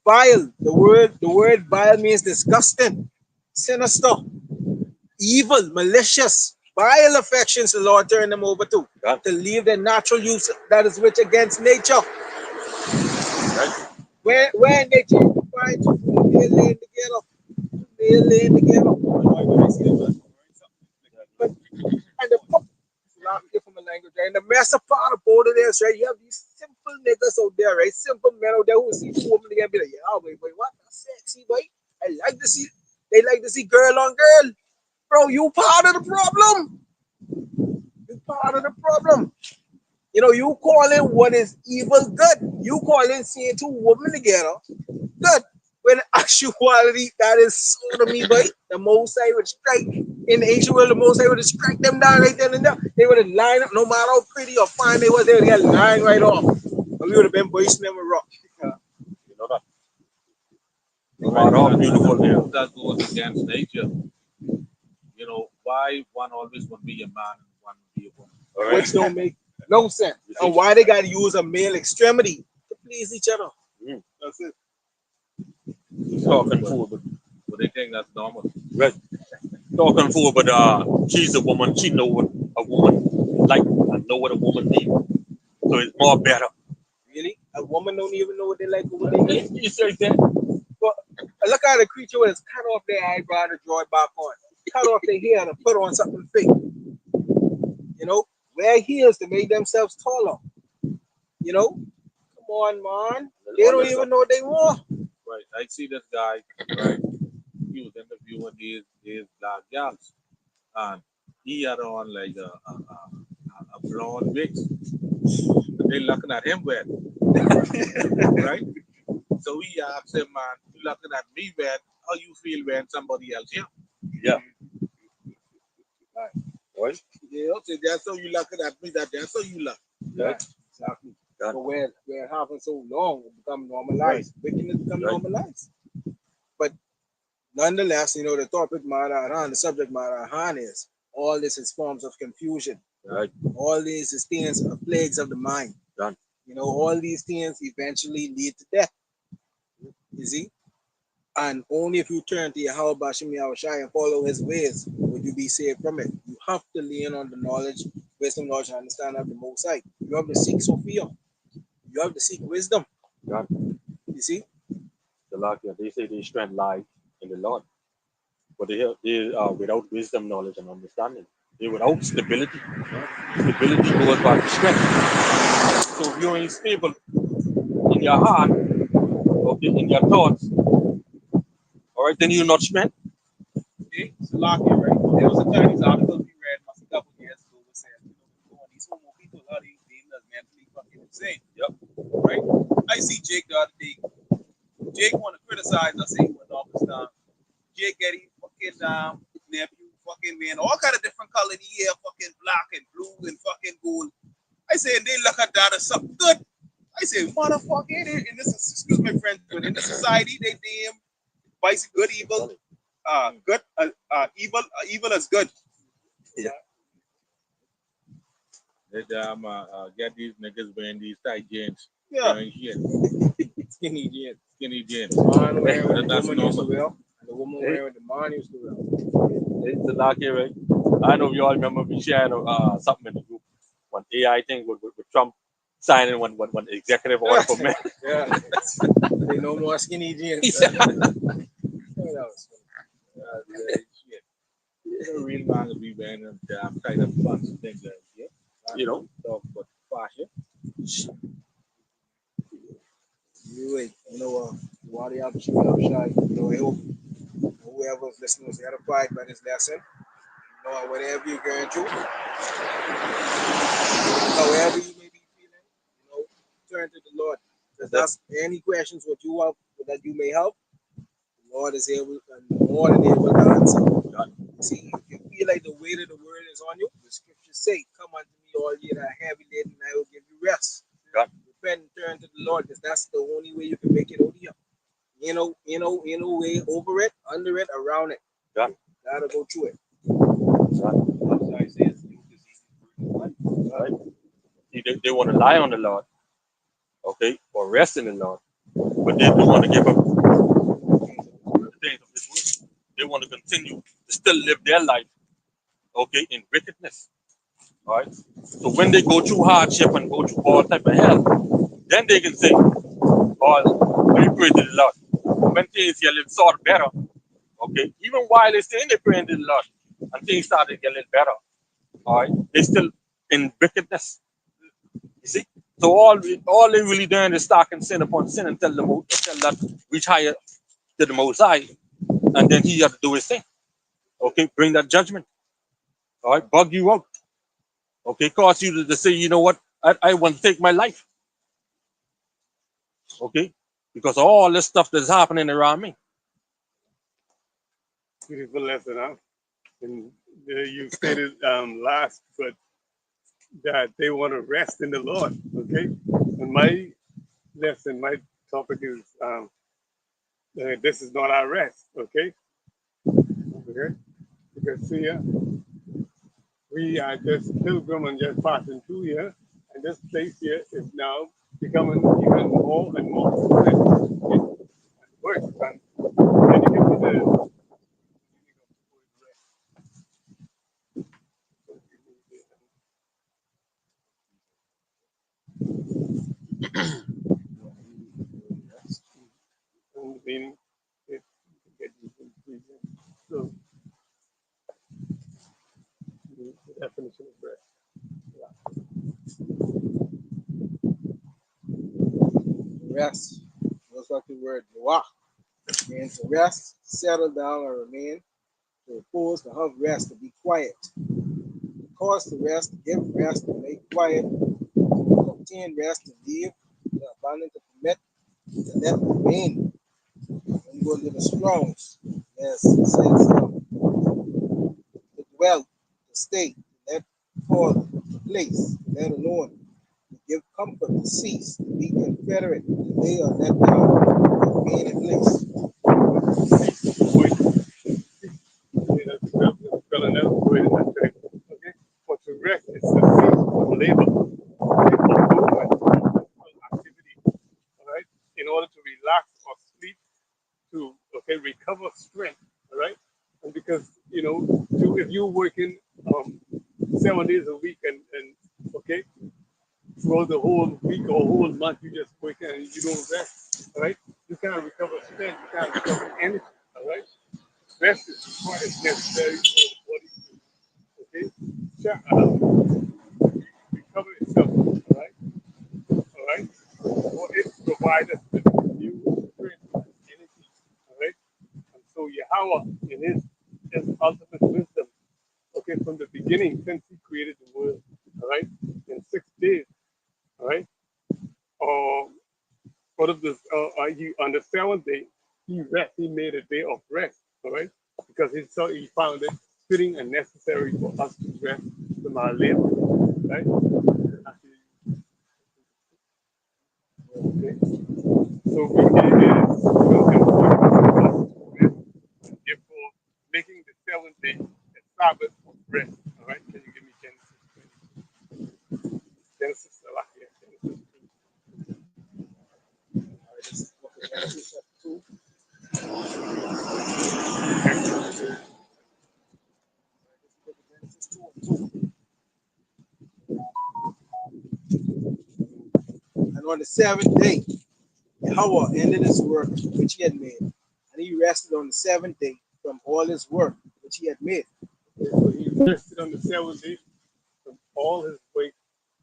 Vile, the word vile means disgusting, sinister, evil, malicious. Vile affections the Lord turned them over to leave their natural use that is which against nature. right. Where nature you find two they laying together. They laying together. But and the from a language, right? And the master part of both of this, right? You have these simple niggas out there, right? Simple men out there who see two women together, be like, yeah, boy, what? That's sexy, boy. I like to see. They like to see girl on girl, bro. You part of the problem. You part of the problem. You calling what is evil good. You calling seeing two women together good. When actuality, that is sodomy, boy. The Most High would strike in the ancient world. The Most High would strike them down right then and there. They would have lined up, no matter how pretty or fine they was. They would get lined right off, and we would have been bursting them with rock. You know that. No matter how beautiful they are. That goes against nature. Why one always want to be a man and one be a woman? All right. Which don't make no sense. And why they got to use a male extremity to please each other? That's it. Talking fool, But they think that's normal. right. Talking fool, but she's a woman. She know what a woman like and know what a woman needs. So it's more better. Really? A woman don't even know what they like or what they need. You see that? But look at a creature with his cut off their eyebrow to draw it back on. cut off their hair to put on something fake. You know, wear heels to make themselves taller. You know, come on, man. They All don't this even stuff. know what they want. Right. I see this guy, right? He was interviewing these black gals, and he had on like a blonde wig. They looking at him weird, right? So he asked him, man, you looking at me weird? How you feel when somebody else here? Yeah. Right. Right. Yeah, okay, that's how you looking at me. That's how you look. Yeah, exactly. Done. But where it happened so long, it become normalized. Wickedness become Right. normalized. But nonetheless, you know, the topic matter at hand, the subject matter at hand is all this is forms of confusion. Right. All these is things of plagues of the mind. Done. You know, all these things eventually lead to death. You see? And only if you turn to Yahweh Bashim Yahushai and follow his ways will you be saved from it. You have to lean on the knowledge, wisdom, knowledge, and understanding of the Most High. You have to seek Sophia. You have to seek wisdom. Done. You see? The Lord, they say their strength lies in the Lord. But they are without wisdom, knowledge, and understanding. They're without stability. Stability goes by the strength. So if you ain't stable in your heart, okay, in your thoughts, all right, then you're not strength. Okay, so lock it, right? There was a Chinese article we read a couple years ago that said, these homo people are deemed as mentally fucking insane. Yep. Right? I see Jake the other day. Jake want to criticize us saying what all this time. Jake get his fucking nephew, fucking man, all kind of different color in the hair, fucking black and blue and fucking gold. I say, and they look at that as something good. I say, motherfucker, in this, excuse my friend, but in this society, they damn vice good, evil, good, evil is good. Yeah. They get these niggas wearing these tight jeans. Yeah. Wearing shit. Skinny jeans. Skinny jeans. The man wearing what the That's woman used to normal. wear, and the woman wearing what the man used to wear. It's a lot here, right? I know we all remember we shared something in the group. One AI thing with Trump signing one executive order for men. Yeah. They no more skinny jeans. Yeah. Oh, that was funny. Shit. You know, real man will be wearing them damn tight up pants and things like that. You know? Talk about fashion. You know, Wadi Abshai, you know, I hope whoever's listening was edified by this lesson. You know, whatever you're going through, however you may be feeling, you know, turn to the Lord. If that's any questions what you have that you may have, the Lord is able and more than able to answer. You see, if you feel like the weight of the world is on you, the scriptures say, "Come unto me, all ye that are heavy laden, and I will give you rest." God. Repent and turn to the Lord, because that's the only way you can make it over here. Way over it, under it, around it. God. Gotta go through it. Right? They want to lie on the Lord, okay, or rest in the Lord, but they do want to give up the things of this world. They want to continue to still live their life, okay, in wickedness. All right. So when they go through hardship and go through all type of hell, then they can say, "Oh, when you pray to the Lord, when things get a little sort of better, okay, even while they still in the praying to the Lord, and things start to get a little better, all right, they still in wickedness. You see, so all they really doing is stacking sin upon sin until that reach higher to the Most High, and then He have to do His thing. Okay, bring that judgment. All right, bug you out. Okay, cause you to say, you know what, I want to take my life. Okay, because of all this stuff that's happening around me. Beautiful lesson, huh? And you stated last, but that they want to rest in the Lord. Okay, and my lesson, my topic is this is not our rest. Okay, okay, because see, we are just pilgrim and just passing through here, and this place here is now becoming even more and more worse. And when you get to the meaning, it, so the definition of rest. Rest. Goes back to the word "noah." Means to rest, settle down, or remain, to repose, to have rest, to be quiet. Cause to rest, to give rest, to make quiet, to obtain rest, to live, to abandon, to permit, to let remain. When you go into the Strongs, yes, it says to dwell, to stay, to let fall, to place, to let alone, to give comfort, to cease, to be confederate, to lay or let down, to remain in place. Okay, but to rest is to cease from labor, movement, activity, all right, in order to relax or sleep, to recover strength, all right, and because if you're working 7 days a week and okay, throughout the whole week or whole month you just work and you don't rest, all right, you can't recover strength, you can't recover anything, all right. Rest is quite necessary for the body to recover itself, all right, all right. For it provides us with new strength and energy, all right. And so Yahweh in his ultimate wisdom, okay, from the beginning since he created the world, all right, in 6 days, all right, or out of this, on the seventh day, he made a day of rest, all right, because he found it fitting and necessary for us to rest from our labor, right? Okay. So it is important for us to rest, and therefore making the seventh day a Sabbath of rest, all right? Can you give me Genesis, Genesis 2. All right, this is the book of Genesis, chapter 2. This is the book of Genesis 2 and 2. And on the seventh day, Yahweh ended his work which he had made, and he rested on the seventh day from all his work which he had made. So he rested on the seventh day from all his work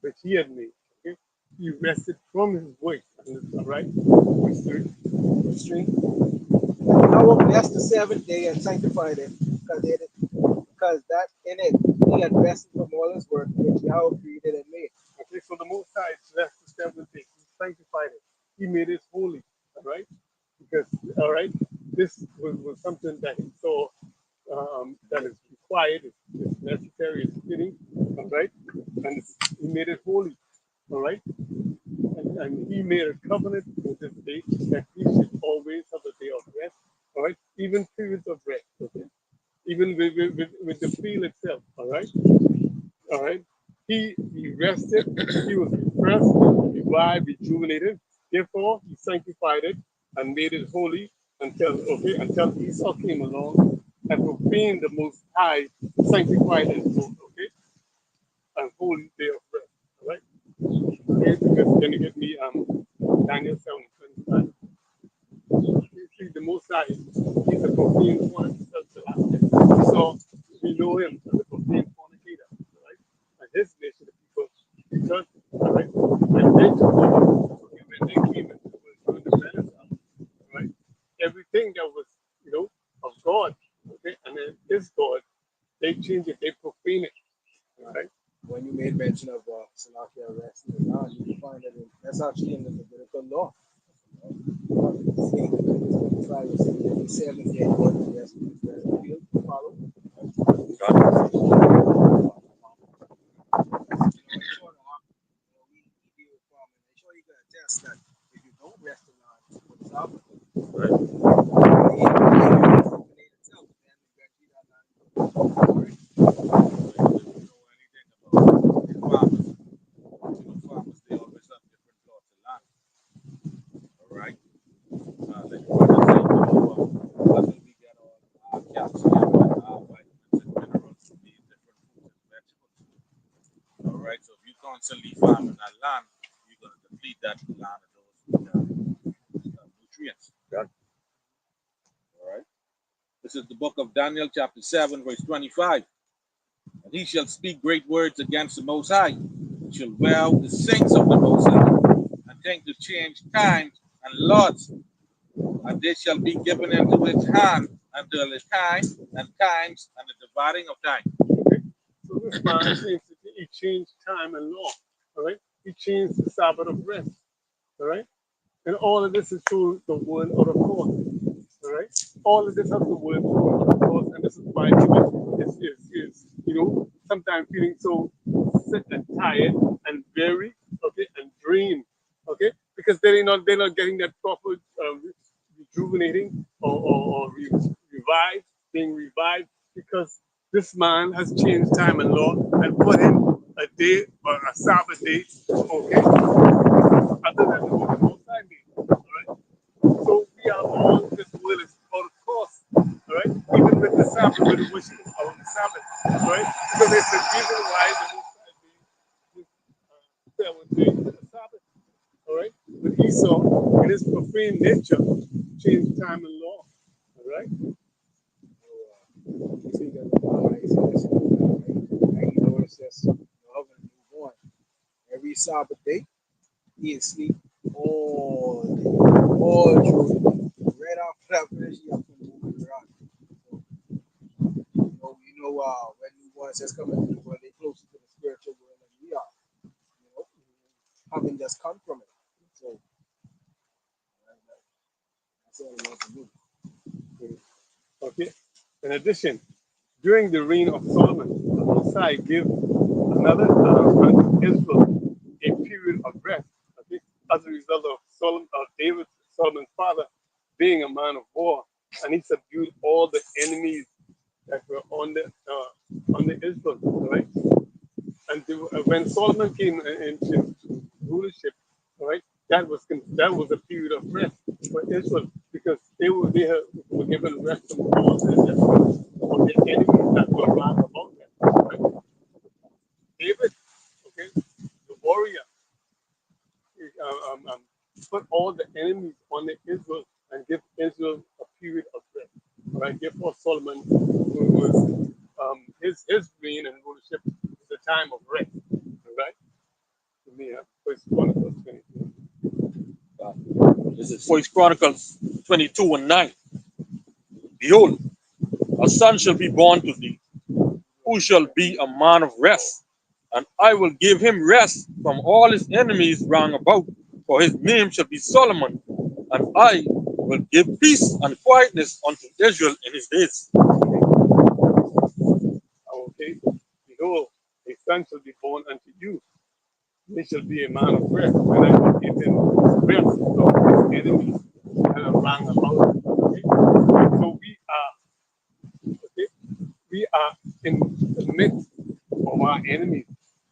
which he had made. Okay? He rested from his work. All right? Verse 3. Verse 3. Yahweh blessed the seventh day and sanctified it, because that in it he had rested from all his work which Yahweh created and made. Okay, so the Most High blessed the seventh day. He sanctified it. He made it holy. All right? Because, all right, this was something that he saw that is required, it's necessary, it's fitting, all right? And he made it holy, all right? And he made a covenant with this day that we should always have a day of rest, all right? Even periods of rest, okay? Even with the field itself, all right? All right? He rested, he was refreshed, revived, rejuvenated. Therefore, he sanctified it and made it holy until Esau came along and profaned the Most High, sanctified and okay, and holy day of rest. All right? Okay, because then you get me Daniel 7:25. You see, the Most High, he's a profaned one himself. So we know him as a profaned fornicator, right? And his nation of people, because, all right, when they took over, when they came into during the Renaissance, right, everything that was, of God, okay, and then this God, they changed it, they profane it, all right? When you made mention of Salakia resting the land, you can find that that's actually in the Levitical law. Saying that Leviticus 25 is saying every 7 day God will rest in his rest field. Follow? We deal with farming. They show you got a test that if you don't rest the land, what's up? Right. Itself, then eventually that land Farmers, they always have different plots of land. All right. Like the brother said, that's when we get all our calcium and our vitamins and minerals from these different fruits and vegetables. All right. So if you constantly farming that land, you're going to deplete that land of those nutrients. Yeah. All right. This is the book of Daniel, chapter 7, verse 25. And he shall speak great words against the Most High, and shall well the saints of the Most High, and think to change times and laws, and they shall be given into his hand until the time and times and the dividing of time. Okay. So this man changed, he changed time and law. All right. He changed the Sabbath of rest. All right. And all of this is through the word of the course. All right. All of this has the word of the course, and this is why people is sometimes feeling so sick and tired and weary, okay, and drained, okay, because they're not getting that proper rejuvenating or revived, being revived, because this man has changed time and law and put in a day or a Sabbath day, okay, other than the Most High day. All right. So we are all, this world is out of course. All right. Even with the Sabbath, with the worship of the Sabbath. All right. So there's a reason why the Most High day is 7 days of the Sabbath. All right. But Esau, in his profane nature, changed time and law. All right. You see that the Exodus, and you notice this, husband and newborn. Every Sabbath day, he is asleep all day, all through the day. Right after that finish, he have to move it around. So, when newborns just come into the world, they closer to the spiritual world than we are. You know, having just come from it. So that's all I want to do. Okay. In addition, during the reign of Solomon, the Most High gave another unto Israel a period of rest. Okay, as a result of Solomon's father, being a man of war, and he subdued all the enemies that were on the Israel. Right, and when Solomon came into rulership, right, that was a period of rest for Israel, because they were given rest from all the enemies that were round about them. Right? David, okay, the warrior, put all the enemies on the Israel and give Israel a period of rest. Right? Therefore, Solomon was his reign and rulership is a time of rest. Right? To me, First Chronicles 22. This is First Chronicles 22 and 9. Behold, a son shall be born to thee, who shall be a man of rest, and I will give him rest from all his enemies round about, for his name shall be Solomon, and I will give peace and quietness unto Israel in his days. Okay. Behold, a son shall be born unto you. He shall be a man of rest, and I will give him rest from his enemies that are round about him. Okay? So we are in the midst of our enemies.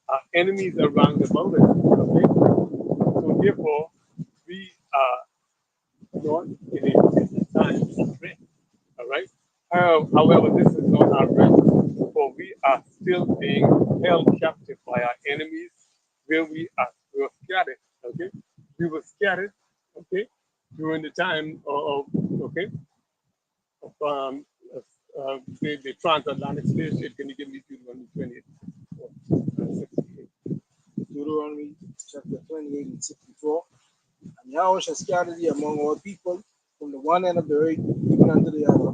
Our enemies are round about us. Okay? So therefore, we are not in a time of rest. All right. However, this is not our rest, for we are still being held captive by our enemies, where we were scattered. Okay, we were scattered. Okay, during the time of okay of the transatlantic slave ship. Can you give me Deuteronomy 28? 68? Deuteronomy chapter 28 and 64. And Yahweh shall scatter thee among all people, from the one end of the earth even unto the other,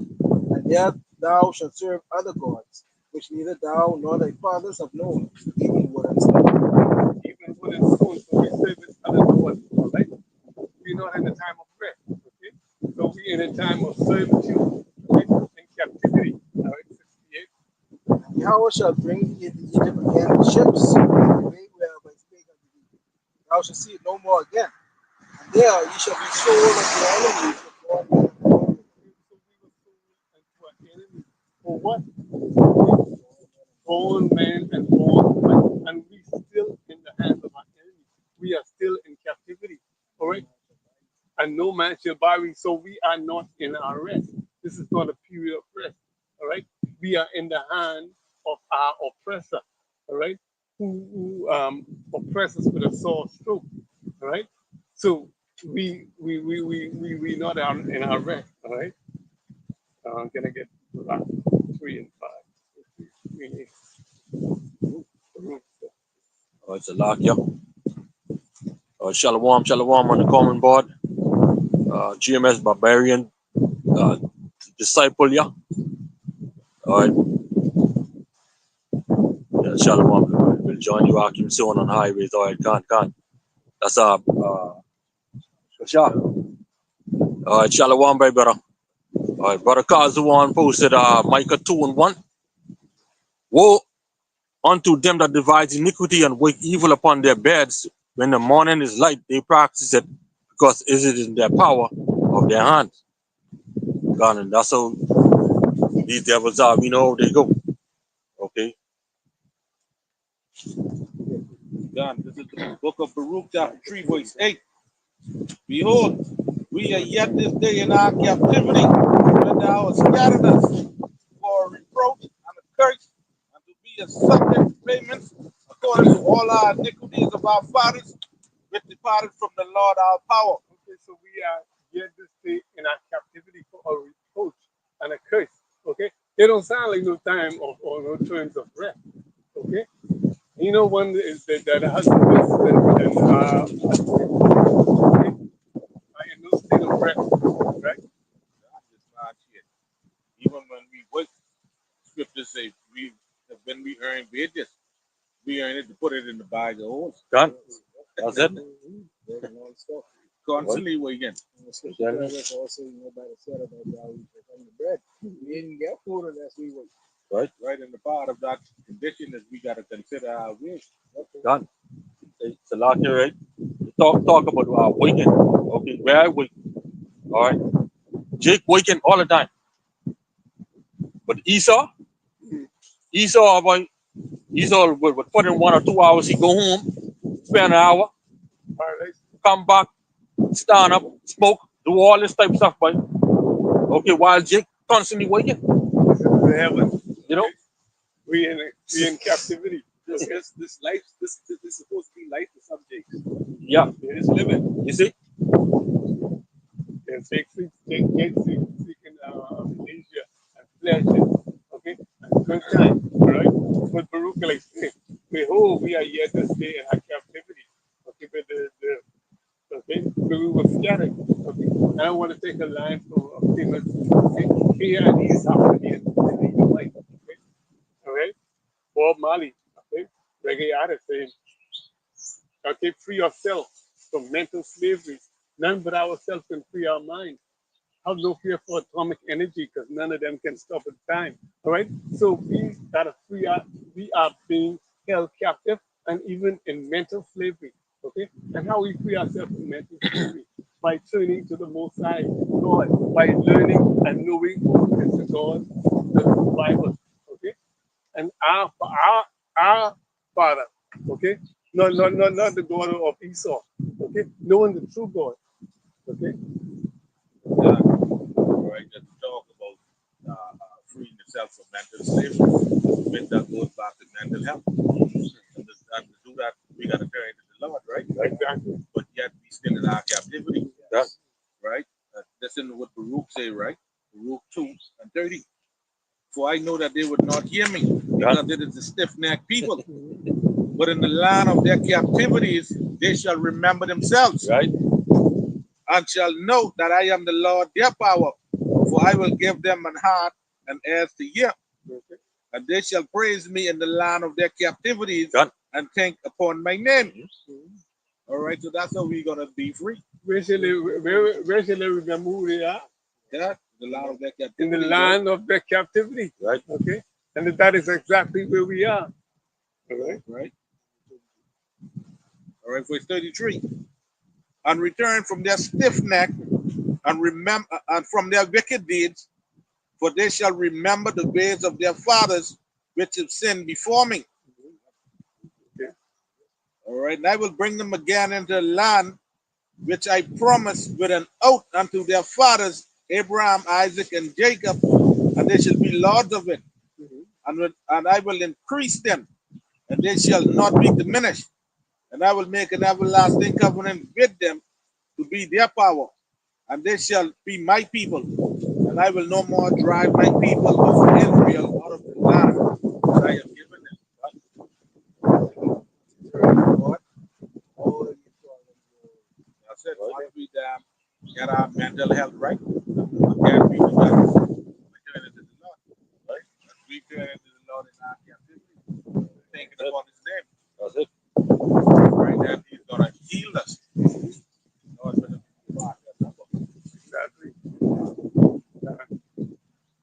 and there thou shalt serve other gods, which neither thou nor thy fathers have known, even wood and stone. Even wood and stone, so we serve it other gods. All right. We're not in the time of rest. Okay, so we're in a time of servitude. Okay, in captivity. All right, 68. And Yahweh shall bring thee into Egypt again with ships, the way whereof I spake unto thee. Thou shalt see it no more again. And there ye shall be sold unto your enemies for 4 years. So we were sold unto our enemies. For what? Born men and born women. And we still in the hands of our enemies. We are still in captivity. All right? And no man shall buy me. So we are not in our rest. This is not a period of rest. All right? We are in the hand of our oppressor. All right? Who oppresses with a sore stroke. All right? So we not in our rest. All right? I'm gonna get 3 and 5. 3 and 8. it's a lock, yeah. Shalom, shalom on the common board. GMS Barbarian, disciple, yeah. All right. Yeah, shalom. We'll join you, Akim, soon on highways. All right, can't. That's Shah. All right, shalom, baby, brother. All right, brother Kazuan posted Micah 2 and 1. Woe unto them that devise iniquity and wake evil upon their beds. When the morning is light, they practice it because it is in their power of their hands. God, and that's how these devils are. We know how they go. Okay. God, this is the book of Baruch, chapter 3, verse 8. Behold, we are yet this day in our captivity, when thou hast scattered us for a reproach and a curse, and to be a subject to payments according to all our iniquities of our fathers, which departed from the Lord our power. Okay, so we are yet this day in our captivity for a reproach and a curse. Okay, it don't sound like no time or no terms of rest. Okay, you know one is that the husband is in no state of rest, right? God is not yet. Even when we work, scriptures say when we earn wages, we earn it to put it in the bag of horse. God, that's it. Constantly working. Also, nobody said about y'all eating the bread. We didn't get food unless we were. Right, and the part of that condition is we got to consider our wish. God, it's a lot here, right? Talk about waking. Okay, where I wake. All right. Jake waking all the time. But Esau about Esau would put in 1 or 2 hours. He go home, spend an hour, Paradise. come back, stand up, smoke, do all this type of stuff, but okay, while Jake constantly waking, This is the heaven. you know? We in captivity. This life, this is supposed to be life to subjects. Yeah. It is living. You see? And seeking leisure and pleasure. Okay? And good time. Right? But Baruch like saying, behold, we are yet this day in our captivity. Okay, but okay, so we were scattered. Okay. I don't want to take a line from a famous here and these happening in the life. Okay. All right. Bob Marley, okay, reggae artist saying, okay, free yourself from mental slavery. None but ourselves can free our mind. Have no fear for atomic energy because none of them can stop at time. All right. So we gotta free our, we are being held captive and even in mental slavery. Okay. And how we free ourselves from mental slavery? By turning to the Most High God, by learning and knowing who is the God, the Bible. Okay. And our Father, okay? Not the God of Esau, okay? Knowing the true God, okay? All right, just talk about freeing yourself from mental slavery. When that goes back to mental health. And to do that, we got to turn to the Lord, right? Exactly. But yet we still in our captivity. Yeah. Right? Listen to what Baruch say, right? Baruch 2 and 30. For I know that they would not hear me, because it is a stiff-necked people. But in the land of their captivities, they shall remember themselves, Right? and shall know that I am the Lord their power. For I will give them an heart and ears to hear, and they shall praise me in the land of their captivities, and think upon my name. All right, so that's how we're gonna be free. Where shall they remember who they are? Yeah, the land of their captivity. In the land of their captivity. Right. Okay? And that is exactly where we are. All right? Right. All right, verse 33. And return from their stiff neck and remember and from their wicked deeds, for they shall remember the ways of their fathers which have sinned before me. Okay. All right, and I will bring them again into the land which I promised with an oath unto their fathers, Abraham, Isaac, and Jacob, and they shall be lords of it. And I will increase them, and they shall not be diminished. And I will make an everlasting covenant with them to be their power, and they shall be my people. And I will no more drive my people of Israel out of the land that I have given them. get our mental health right. Again, we do that. Return it to the Lord. Right? Return it to the Lord in our captivity. Thinking about his name. That's it. Right? That he's gonna heal us. Lord, for the people out there. Exactly.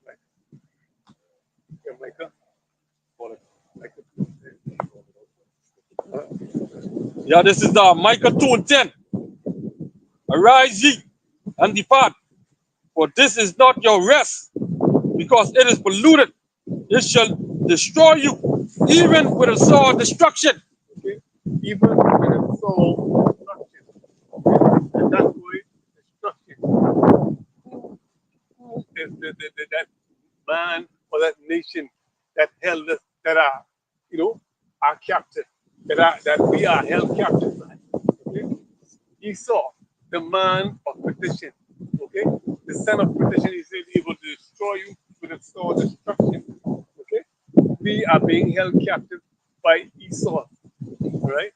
Like, yeah, Micah. Yeah, this is Micah 2:10. Arise ye and depart, for this is not your rest, because it is polluted. It shall destroy you, even with a sword destruction. Okay? Even when it's so destruction. Okay? And that way, destruction. Who is that man or that nation that held us, that are, are captive, that we are held captive by? Okay? Esau, the man of perdition. Okay? The son of perdition, he said he will destroy you with a sword destruction. Okay? We are being held captive by Esau. All right?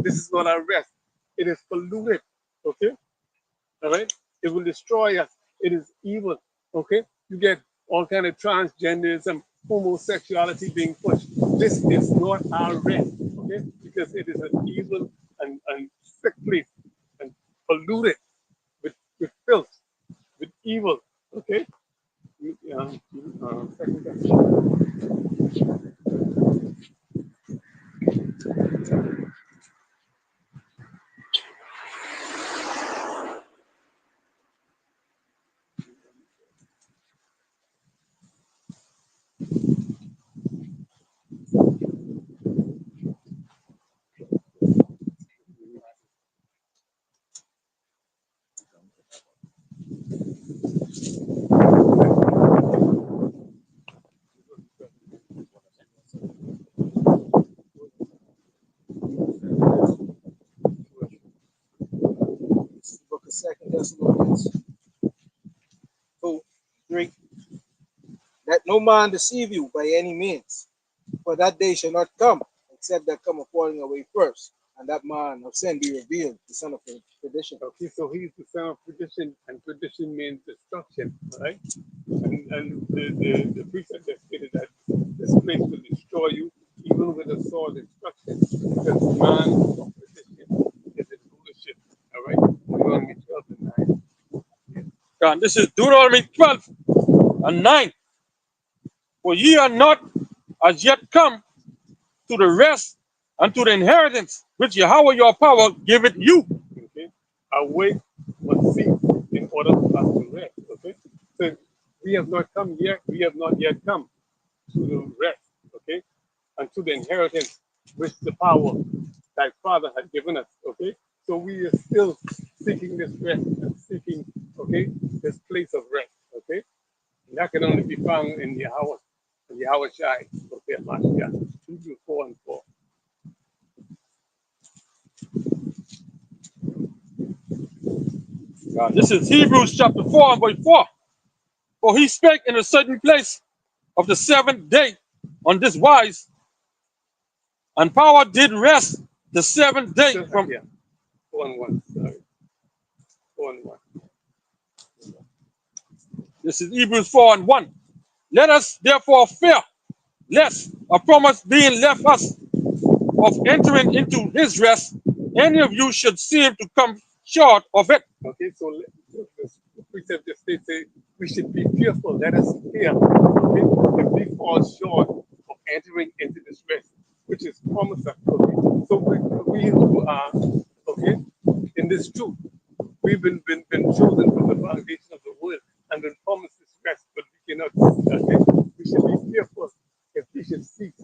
This is not our rest. It is polluted. Okay? All right? It will destroy us. It is evil. Okay? You get all kind of transgenderism, homosexuality being pushed. This is not our rest. Okay? Because it is an evil and sick place and polluted with filth, with evil. Okay? Book of 2 Thessalonians 2:3. Let no man deceive you by any means, for that day shall not come, except there come a falling away first, and that man of sin be revealed, the son of perdition. Okay, so he's the son of perdition, and perdition means destruction, right? And the precept that stated that this place will destroy you, even with a sword destruction, because man of perdition is in rulership. All right, Deuteronomy 12:9. And this is Deuteronomy 12:9. For ye are not as yet come to the rest and to the inheritance which Yahweh your power giveth you. Okay, awake must cease in order for us to rest. Okay, so we have not come yet. We have not yet come to the rest. Okay, and to the inheritance which the power thy father had given us. Okay, so we are still seeking this rest and seeking, okay, this place of rest. Okay, and that can only be found in Yahweh Shai. Okay, Mashiach. Hebrews 4:4. This is Hebrews chapter 4 and verse 4. For he spake in a certain place of the seventh day on this wise, and power did rest the seventh day from. Yeah, 4:1. Sorry, 4:1. This is Hebrews 4:1. Let us therefore fear, lest a promise being left us of entering into his rest, any of you should seem to come short of it. Okay, so the precept just states we should be fearful. Let us fear. Okay, if we fall short of entering into this rest, which is promised us. Okay, so we who are, okay, in this truth, we've been chosen from the foundation of the world and been promised this rest, but we cannot. Okay, we should be fearful if we should cease.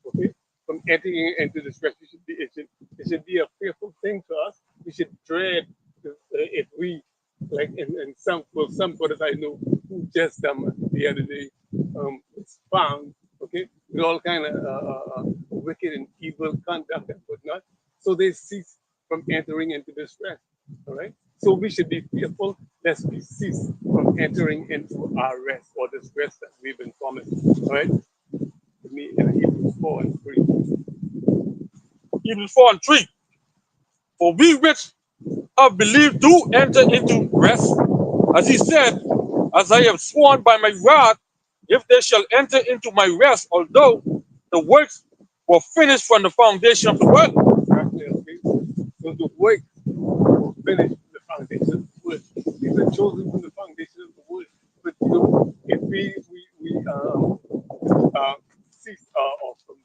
Okay, from entering into this rest, it should be a fearful thing to us. We should dread if we, like in some brothers I know who just the other day was found, okay, with all kind of wicked and evil conduct and whatnot, so they cease from entering into this rest. All right, so we should be fearful lest we cease from entering into our rest, or this rest that we've been promised. All right, with me in Hebrews 4:3. Hebrews 4:3. For we which of belief do enter into rest, as he said, as I have sworn by my wrath, if they shall enter into my rest, although the works were finished from the foundation of the world. Exactly, okay? So the work will finish the foundation of the world. We've been chosen from the foundation of the world. But you know, if we cease from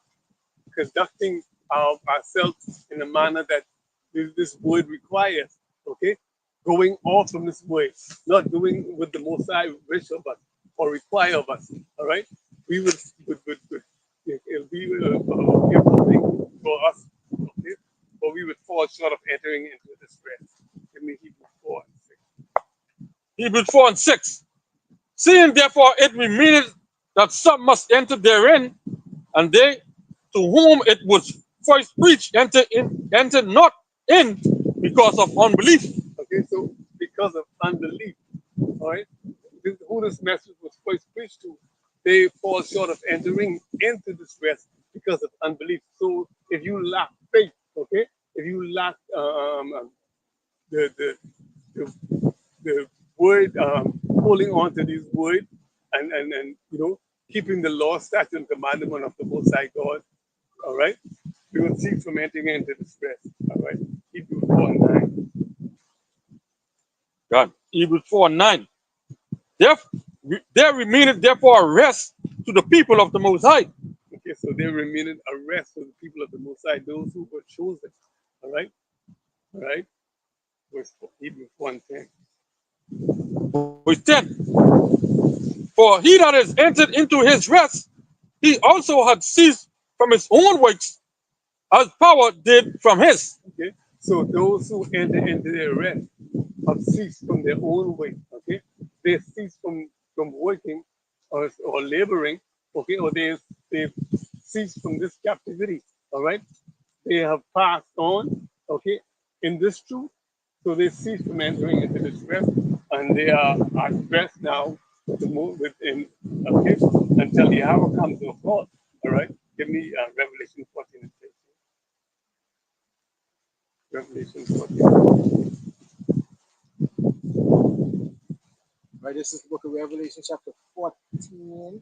conducting ourselves in a manner that this word requires, okay? Going off from this word, not doing what the Most High wish of us or require of us, all right? We would it'll be a beautiful thing for us, okay? But we would fall short of entering into this rest. Give me Hebrews 4 and 6. Hebrews 4 and 6. Seeing therefore it remaineth that some must enter therein, and they to whom it was first preached enter not in because of unbelief. Okay, so because of unbelief, all right, who this message was first preached to, they fall short of entering into this rest because of unbelief. So if you lack faith, okay, if you lack the, the the the word, holding on to these words and you know keeping the law, statute, and commandment of the Most High God, all right, we will cease from entering into this rest. All right, Hebrews 4 and 9. God. Hebrews 4 and 9. There remaineth therefore a rest to the people of the Most High. Okay, so there remained a rest for the people of the Most High, those who were chosen. All right, all right. Verse 4, Hebrews 1 10. Verse 10. For he that is entered into his rest, he also had ceased from his own works, as power did from his. Okay, so those who enter into their rest have ceased from their own way. Okay, they cease from working or laboring. Okay, or they've ceased from this captivity. All right, they have passed on. Okay, in this truth, so they cease from entering into this rest, and they are at rest now to move within. Okay, until the hour comes of God. All right, give me Revelation 14 and 15. Revelation 14. Right, this is the book of Revelation, chapter 14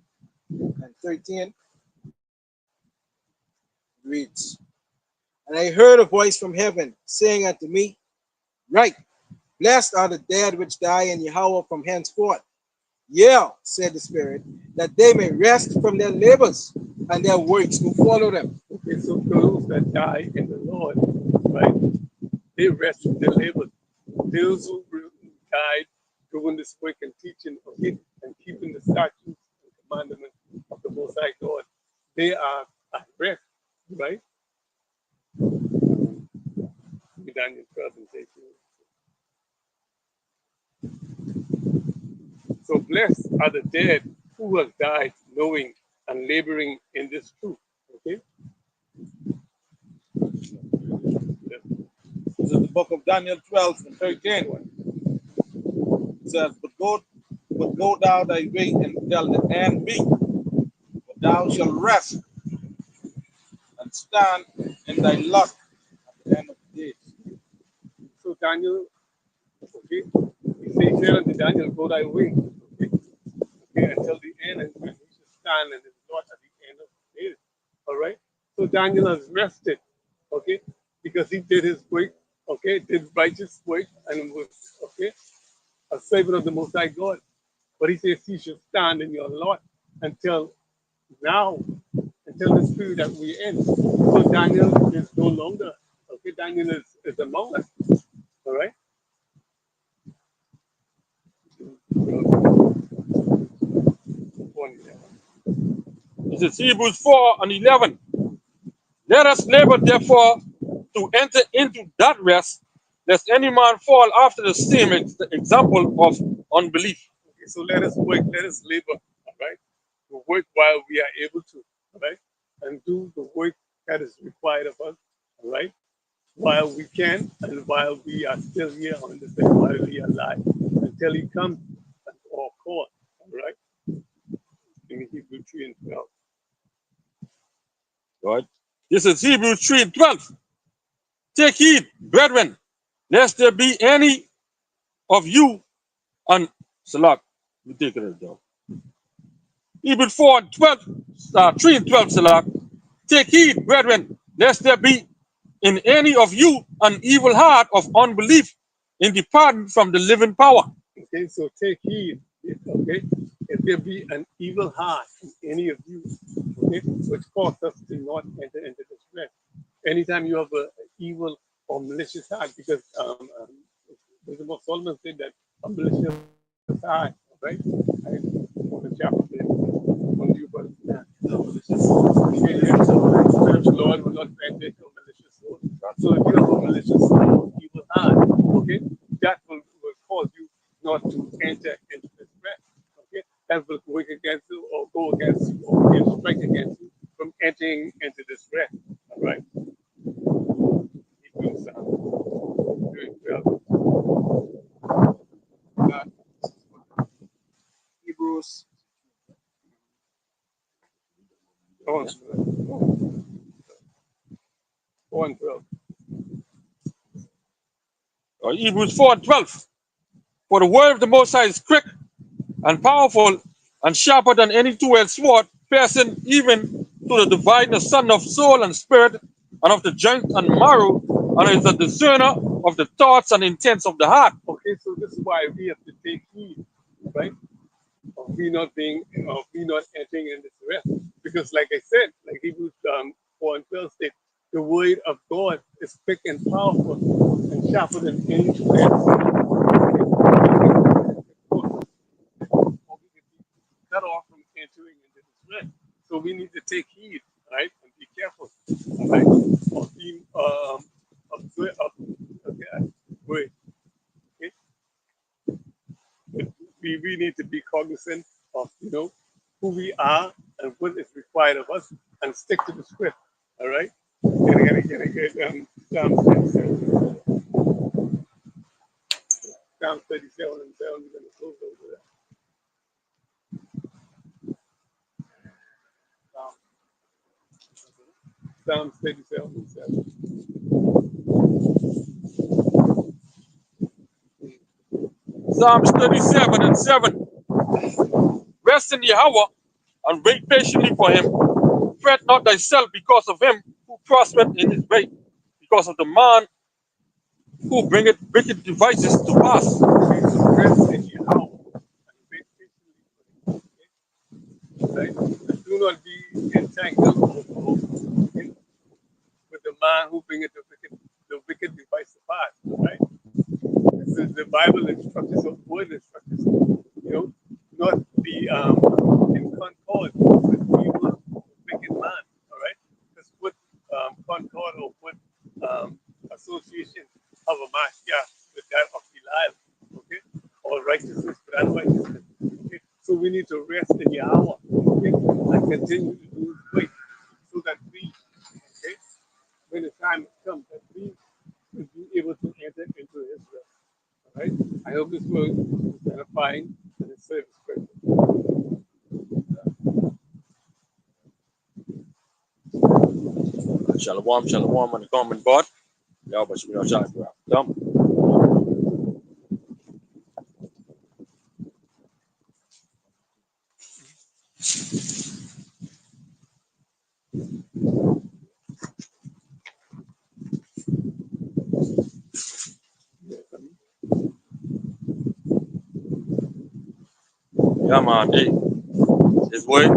and 13. It reads, and I heard a voice from heaven saying unto me, Write, blessed are the dead which die in Yahweh from henceforth. Yeah, said the Spirit, that they may rest from their labors and their works to follow them. Okay, so those that die in the Lord, right, they rest from their labor. Those who died doing this work and teaching, okay, and keeping the statutes and commandments of the Most High God, they are at rest, right? Daniel 12 and 18. So blessed are the dead who have died knowing and laboring in this truth, okay? This is the book of Daniel 12 and 13. It says, but go thou thy way until the end be, for thou shalt rest and stand in thy lot at the end of the days. So Daniel, okay, he says here unto Daniel, go thy way, okay, okay, until the end, and he should stand in his lot at the end of the days. All right. So Daniel has rested, okay, because he did his work, okay, did righteous work, and was okay, a servant of the Most High God. But he says he should stand in your lot until now, until this period that we're in. So Daniel is no longer, okay, Daniel is among us. All right. This is Hebrews 4 and 11. Let us labor therefore to enter into that rest, lest any man fall after the same example of unbelief. Okay, so let us work, let us labor, all right? To work while we are able to, all right? And do the work that is required of us, all right? While we can and while we are still here on this earth, while we are alive, until he comes or call, all right? In Hebrews 3 and 12. Right? This is Hebrews 3 and 12. Take heed, brethren, lest there be any of you and Salak, we take it as though. Hebrews 4 and 12, 3 and 12, Salak. Take heed, brethren, lest there be in any of you an evil heart of unbelief in departing from the living power. Okay, so take heed. Okay, if there be an evil heart in any of you, okay, which causes us to not enter into this rest. Anytime you have an evil or malicious heart, because Wisdom of Solomon said that a malicious heart, right? And on the chapter, one of you brothers, yeah, the Lord will not grant it a malicious soul. So if you have a malicious soul, evil heart, okay, that will cause you not to enter into this rest. Okay, that will work against you or go against you or strike against you from entering into this rest. All right. Hebrews, doing well. Hebrews. On 12. Hebrews 4 and 12. For the word of the Most High is quick and powerful and sharper than any two-edged sword, piercing even to the dividing asunder of soul and spirit, and of the joint and marrow, and is a discerner of the thoughts and intents of the heart. Okay, so this is why we have to take heed, right? Of we not entering in this rest. Because like I said, like Hebrews 4 and 12 said, the word of God is quick and powerful and sharper than any two-edged sword. Or we can be cut off from entering into this rest. So we need to take heed, right? And be careful, all right? Of being okay, wait, okay? We need to be cognizant of who we are and what is required of us and stick to the script. All right. Get Psalm 37. Psalm 37 and 7. We're going to close over that. Psalm 37 and 7. Psalms 37 and 7. Rest in Yahweh and wait patiently for him. Fret not thyself because of him who prospereth in his way, because of the man who bringeth wicked devices to pass. Okay, so rest in Yahweh and wait patiently for him. Right? Do not be entangled with the man who bringeth the wicked device to pass. Right? This is the Bible instructions of word instructions. Not be in concord with evil, wicked man. All right, just put concord or put association of a mafia with that of Belial. Okay, or righteousness with unrighteousness. Okay, so we need to rest in Yahweh. Okay, and continue to do His way, so that we, okay, when the time comes, that we will be able to enter into His rest. All right. I hope this was edifying and it serves Scripture. Shalom, shalom on the common board. Y'all but we are trying to come. Yeah, man. His word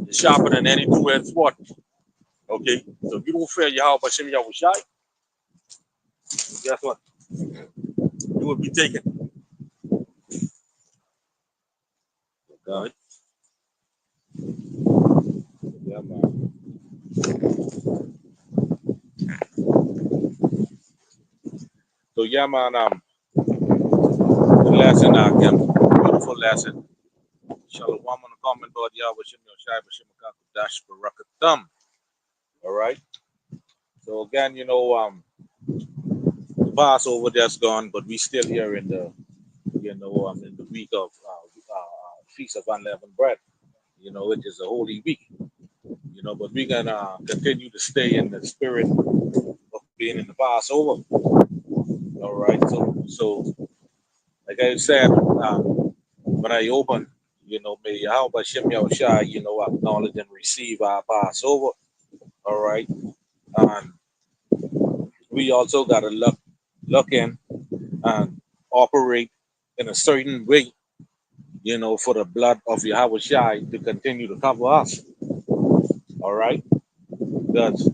is sharper than any two-edged sword. Okay, so if you don't fear Yahweh Bashem Yahushai, guess what? You will be taken. God. Yeah, man. So yeah, man. The lesson, beautiful lesson. Shalom on the common board, Yahweh Bashem Yahushai Bashem Dash Barakatam. All right. So again, the Passover just gone, but we still here in the in the week of Feast of Unleavened Bread, which is a holy week, but we're gonna continue to stay in the spirit of being in the Passover, All right. So like I said, when I open, may Yahweh Shem Yahushua, acknowledge and receive our Passover. All right. And we also got to look in and operate in a certain way, for the blood of Yahweh Shai to continue to cover us. All right. Because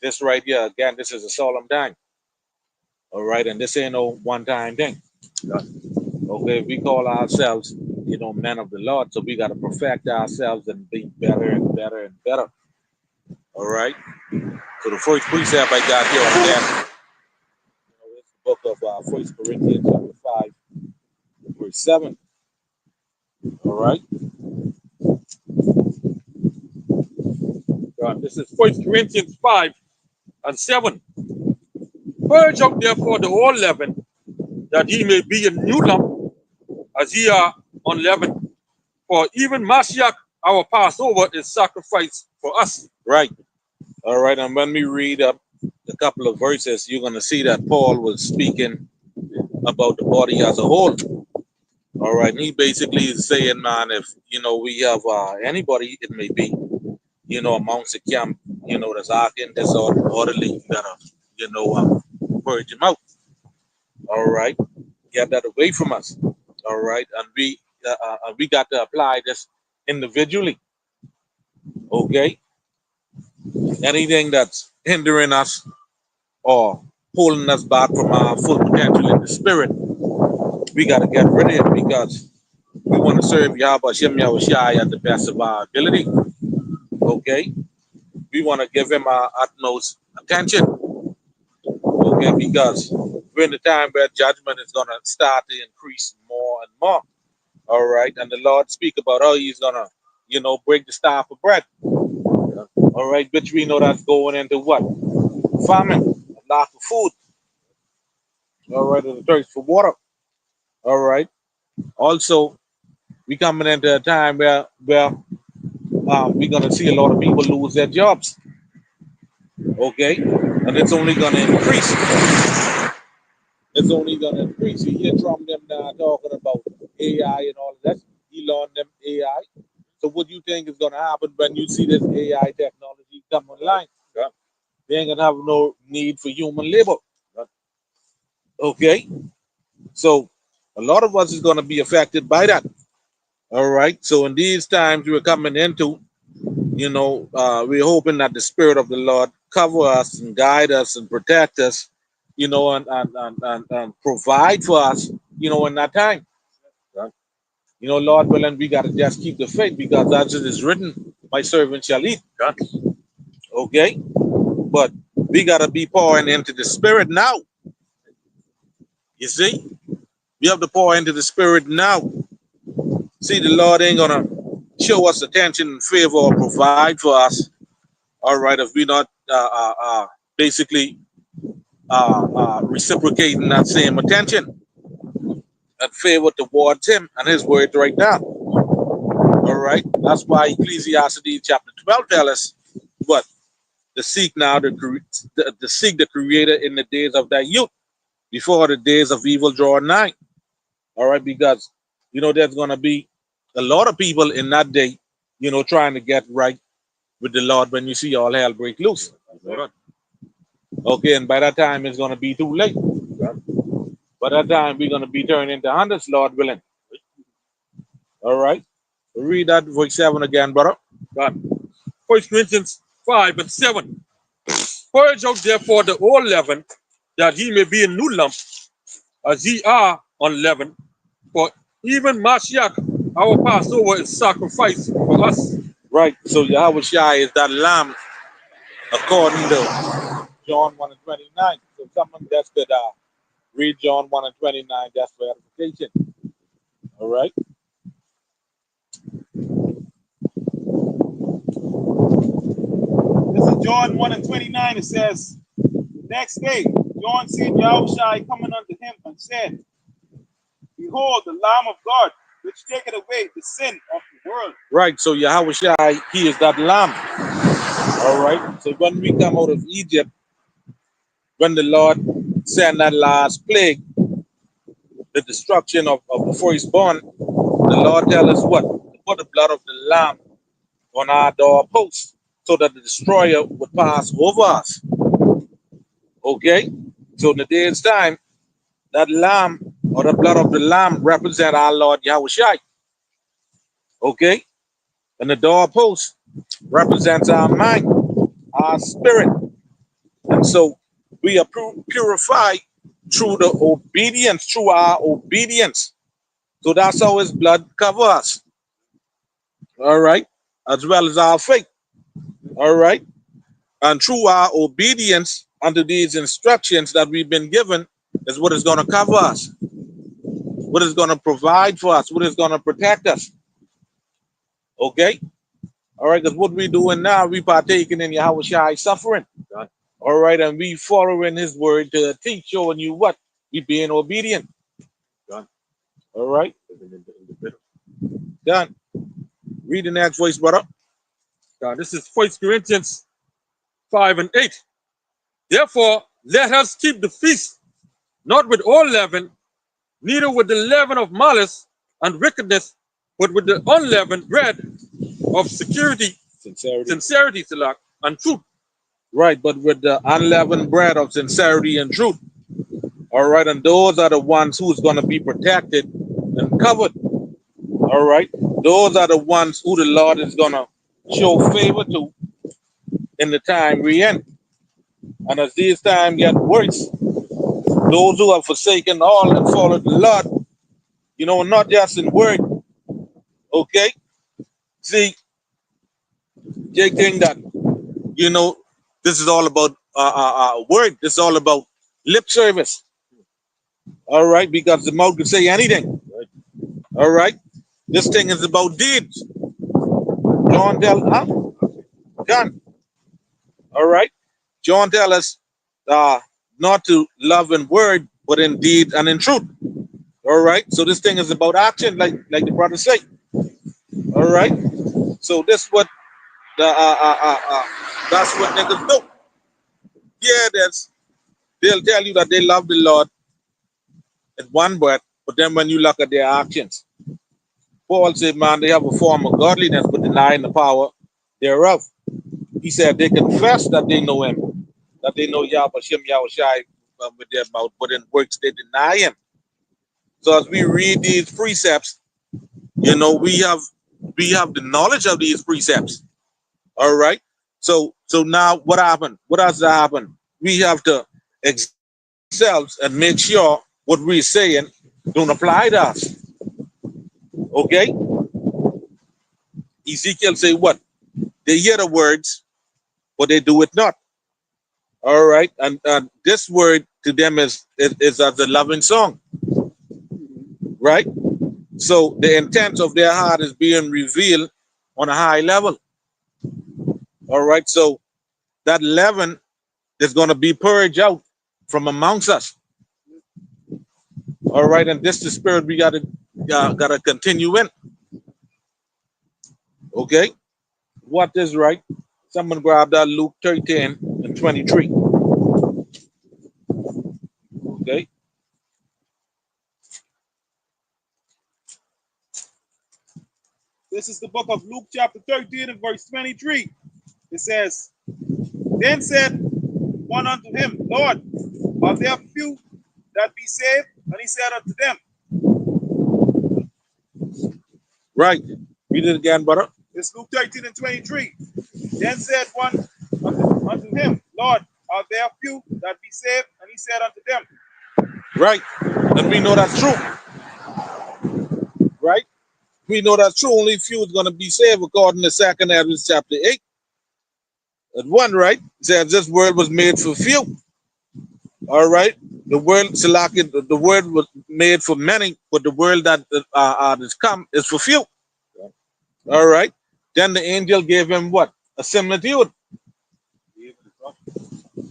this right here, again, this is a solemn time. All right. And this ain't no one time thing. Okay. We call ourselves, men of the Lord. So we got to perfect ourselves and be better and better and better. All right. So the first precept I got here on that, it's the book of 1 Corinthians chapter 5, verse 7. All right. This is 1 Corinthians 5 and 7. Purge out therefore the old leaven, that ye may be a new lump, as ye are unleavened. For even Mashiach, our Passover, is sacrificed for us. Right. All right. And when we read up a couple of verses, you're going to see that Paul was speaking about the body as a whole. All right. And he basically is saying, man, if, we have anybody, it may be, amongst the camp, that's acting disorderly, you got to, purge him out. All right. Get that away from us. All right. And we got to apply this individually. Okay. Anything that's hindering us or holding us back from our full potential in the spirit, we got to get rid of it because we want to serve Yahweh Shem Yahushai at the best of our ability. Okay? We want to give him our utmost attention. Okay? Because we're in the time where judgment is going to start to increase more and more. All right? And the Lord speak about how he's going to, break the staff of bread. All right? Which we know that's going into what? Famine, a lack of food. All right? And the thirst for water. All right? Also, we coming into a time where we're gonna see a lot of people lose their jobs. Okay, and it's only gonna increase. It's only gonna increase. You hear Trump them now talking about AI and all of that. Elon them AI. So what do you think is gonna happen when you see this AI technology come online? Yeah. They ain't gonna have no need for human labor. Okay, so a lot of us is gonna be affected by that. All right. So in these times we're coming into, we're hoping that the Spirit of the Lord cover us and guide us and protect us, and provide for us, in that time. Right? Lord willing, we got to just keep the faith because as it is written, my servant shall eat. Right? Okay. But we got to be pouring into the Spirit now. You see, we have to pour into the Spirit now. See, the Lord ain't going to show us attention and favor or provide for us. All right, if we're not basically reciprocating that same attention and favor towards him and his word right now. All right, that's why Ecclesiastes chapter 12 tells us what? To seek now to seek the Creator in the days of thy youth, before the days of evil draw nigh. All right, because there's gonna be a lot of people in that day, trying to get right with the Lord when you see all hell break loose. Okay, and by that time it's gonna be too late. By that time we're gonna be turned into hundreds, Lord willing. All right. Read that verse 7 again, brother. God. 1 Corinthians 5 and 7. Purge out therefore the old leaven, that ye may be a new lump, as ye are unleavened. For even Mashiach, our Passover, is sacrificed for us. Right. So Yahweh Shai is that lamb according to John 1 and 29. So someone that's could read John 1 and 29, that's for edification. All right. This is John 1 and 29. It says, next day, John seen Yahushua coming unto him and said, behold, the Lamb of God, which taketh away the sin of the world. Right. So Yahweh Shai, he is that lamb. All right. So when we come out of Egypt, when the Lord send that last plague, the destruction of the firstborn, the Lord tell us what? To put the blood of the lamb on our doorposts so that the destroyer would pass over us. Okay? So in the day's time, that lamb or the blood of the lamb represent our Lord Yahushua. Okay? And the doorpost represents our mind, our spirit. And so we are purified through the obedience, through our obedience. So that's how his blood covers us. All right? As well as our faith. All right? And through our obedience unto these instructions that we've been given is what is going to cover us, what is going to provide for us, what is going to protect us. Okay? All right, because what we're doing now, we partaking in Yahweh suffering. Right. All right, and we following his word to teach, showing you what? We being obedient. Right. All right? In the middle. Done. Read the next voice, brother. This is 1 Corinthians 5 and 8. Therefore, let us keep the feast, not with all leaven, neither with the leaven of malice and wickedness, but with the unleavened bread of sincerity, Salak, and truth. Right, but with the unleavened bread of sincerity and truth. All right, and those are the ones who's going to be protected and covered. All right, those are the ones who the Lord is going to show favor to in the time we in. And as these times get worse, those who have forsaken all and followed the Lord, you know, not just in word, okay? See, they think that, you know, this is all about word. This is all about lip service. All right, because the mouth can say anything. Right. All right, this thing is about deeds. John John. All right, John tell us not to love in word, but in deed and in truth. All right, so this thing is about action, like the brother say. All right, so this what the that's what niggas do. Yeah, they'll tell you that they love the Lord in one breath, but then when you look at their actions, Paul said, man, they have a form of godliness, but denying the power thereof. He said they confess that they know him, that they know Yahweh Shem Yahweh Shai with their mouth, but in works they deny him. So as we read these precepts, you know, we have the knowledge of these precepts. All right. So now what happened? What has to happen? We have to ourselves and make sure what we're saying don't apply to us. Okay? Ezekiel say what? They hear the words, but they do it not. All right. And this word to them is as a loving song. Right? So the intent of their heart is being revealed on a high level. All right. So that leaven is going to be purged out from amongst us. All right. And this is the spirit we gotta continue in. Okay. What is right? Someone grab that Luke 13 and 23. Okay. This is the book of Luke, chapter 13, and verse 23. It says, Then said one unto him, Lord, are there few that be saved? And he said unto them, Right. Read it again, brother. it's Luke 13 and 23. Then said one unto him, Lord, are there few that be saved? And he said unto them, Right. And we know that's true. Right. We know that's true. Only few is going to be saved according to 2nd Ezra chapter 8. And 1, right? It says this world was made for few. All right. The world, Salaki, the word was made for many, but the world that is come is for few. All right. Then the angel gave him what? A similitude.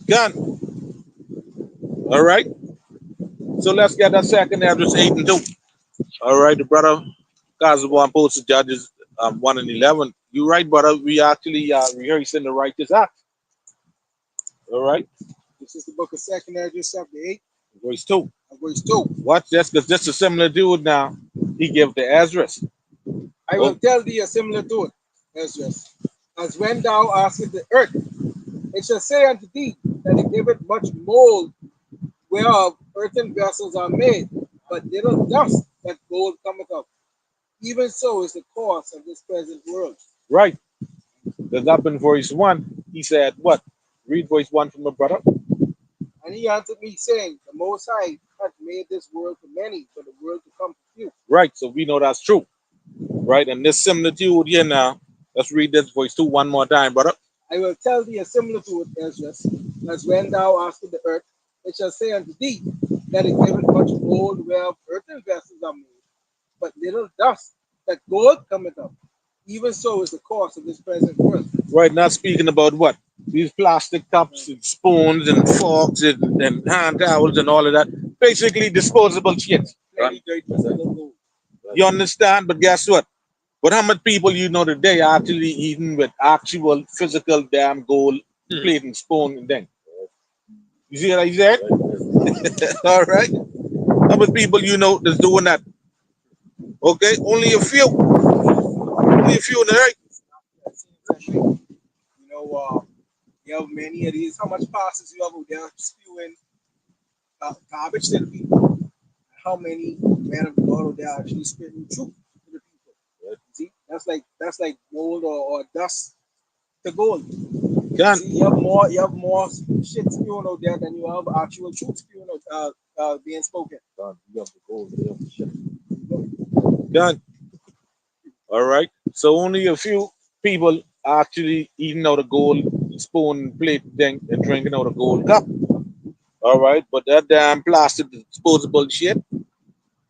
Gun. All right. So let's get that 2nd Ezra 8 and 2. All right. The brother, Kazawan posted Judges 1 and 11. You right, brother. We actually rehearsing the righteous act. All right. This is the book of 2nd Ezra, chapter 8, verse 2. and verse 2. Watch this, because this is a similar dude now. He give the Ezra. I will tell thee a similar to it, Ezra. As when thou askest the earth, it shall say unto thee that it giveth much mold whereof earthen vessels are made, but little dust that gold cometh up. Even so is the course of this present world. Right. Because up in verse 1, he said, what? Read verse 1 from the brother. And he answered me, saying, the Most High hath made this world for many, but the world to come for few. Right. So we know that's true. Right. And this similitude here now, let's read this verse 2 one more time, brother. I will tell thee a similar to it, Ezra, as when thou askest the earth, it shall say unto thee that it giveth much gold whereof earthen vessels are made, but little dust that gold cometh up. Even so is the course of this present world. Right. Not speaking about what? These plastic cups and spoons and forks and hand towels and all of that. Basically disposable shit. Plenty dirt with a little gold. You understand? But guess what? But how much people you know today are actually eating with actual physical damn gold plate and spoon and thing? You see what I said? All right. How much people you know that's doing that? Okay, only a few. Only a few in the right. You know, you have many of these. How much passes you have out there spewing garbage to the people? How many men of God out there actually spitting truth to the people? See, that's like gold or dust to gold. Can See, you have more shit spewing out there than you have actual truth spewing out, being spoken. You have the gold, you have the shit. done. All right. So only a few people are actually eating out a gold spoon plate thing and drinking out a gold cup. All right. But that damn plastic disposable shit.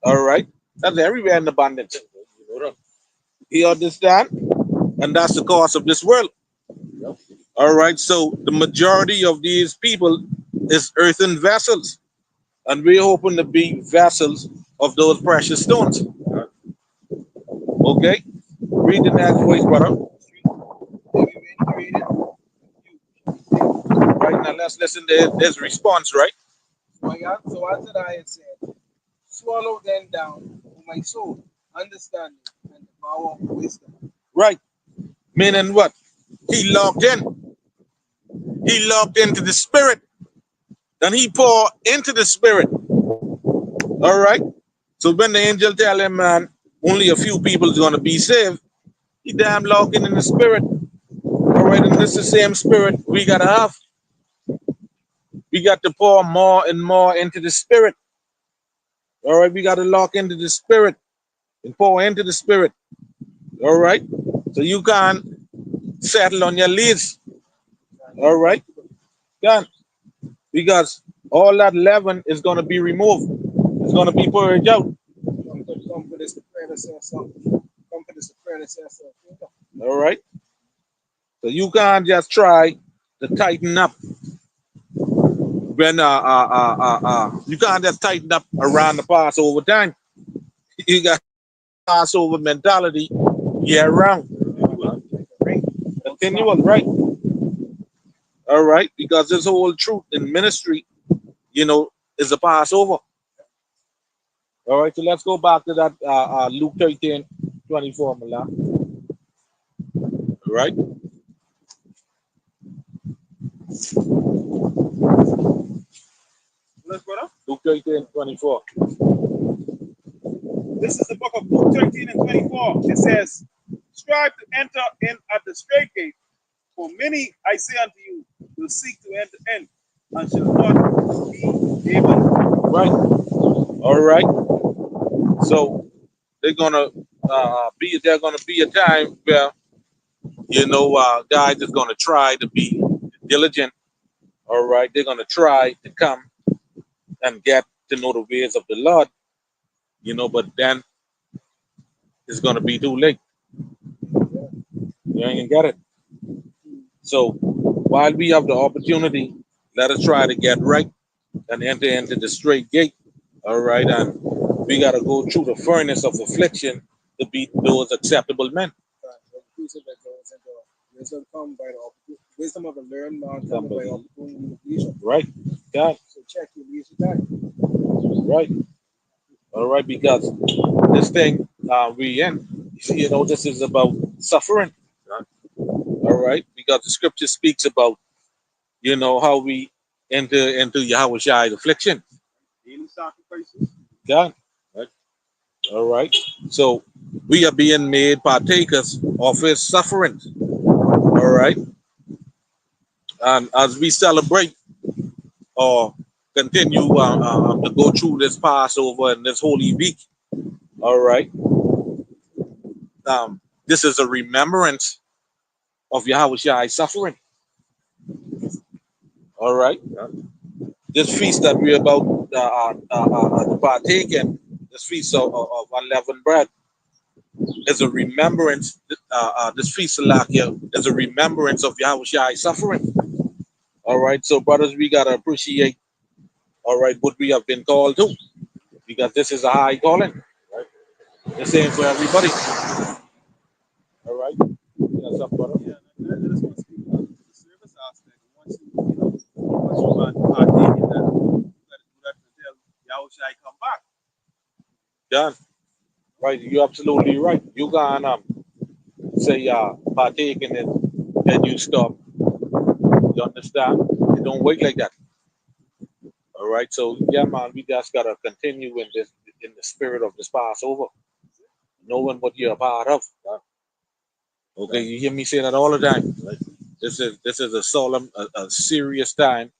All right. That's everywhere in abundance. You understand? And that's the cost of this world. All right. So the majority of these people is earthen vessels. And we're hoping to be vessels of those precious stones. Okay? Read the next voice, brother. Right now, let's listen to his response, right? So answered I and said, swallow then down, O my soul, understanding and the power of wisdom. Right. Meaning what? He locked in. He locked into the spirit. And he poured into the spirit. All right. So when the angel tell him, man, only a few people is going to be saved, he damn locked in the spirit. All right. And this is the same spirit we got to have. We got to pour more and more into the spirit. All right. We got to lock into the spirit and pour into the spirit. All right. So you can't settle on your leads. All right. Done. Because all that leaven is going to be removed. It's going to be purged out. Comfort is the predecessor. Comfort is the predecessor. All right. So you can't just try to tighten up when you can't just tighten up around the Passover time. You got Passover mentality year round. Continual, right? All right, because this whole truth in ministry, is a Passover. All right, so let's go back to that Luke 13:24, Mala. All right. Let's go down. Luke 13:24. This is the book of Luke 13 and 24. It says, strive to enter in at the straight gate, for many, I say unto you, will seek to enter in and shall not be able. Right. All right. So they're gonna be a time where guys is gonna try to be diligent. All right, they're gonna try to come and get to know the ways of the Lord. But then it's gonna be too late. You ain't gonna get it. So while we have the opportunity, let us try to get right and enter into the straight gate. All right, and we gotta go through the furnace of affliction to be those acceptable men. Wisdom wisdom of a learned man coming by opportunity of leisure. Right. God. So check your leisure time. Right. All right. Because this thing we in, you know, this is about suffering. Right? All right. Because the scripture speaks about, you know, how we enter into Yahweh's affliction. Daily sacrifices. God. Right. All right. So we are being made partakers of his suffering. All right. And as we celebrate or continue to go through this Passover and this Holy Week, all right, this is a remembrance of Yahweh's suffering. All right. This feast that we're about to partake in, this feast of unleavened bread, is a remembrance. This feast of Lakia is a remembrance of Yahweh's suffering. All right. So, brothers, we got to appreciate, all right, what we have been called to, because this is a high calling. Right? This ain't for everybody. All right. That's up, brother. Yeah, and I just want to speak about the service aspect. Once you partake in that, you got to do that until Yahweh come back. John, right? You're absolutely right. You can say partake in it, then you stop. You understand? It don't work like that. All right. So yeah, man, we just gotta continue in this, in the spirit of this Passover, knowing what you're a part of. Right? Okay, you hear me say that all the time. Right? This is a solemn, a serious time.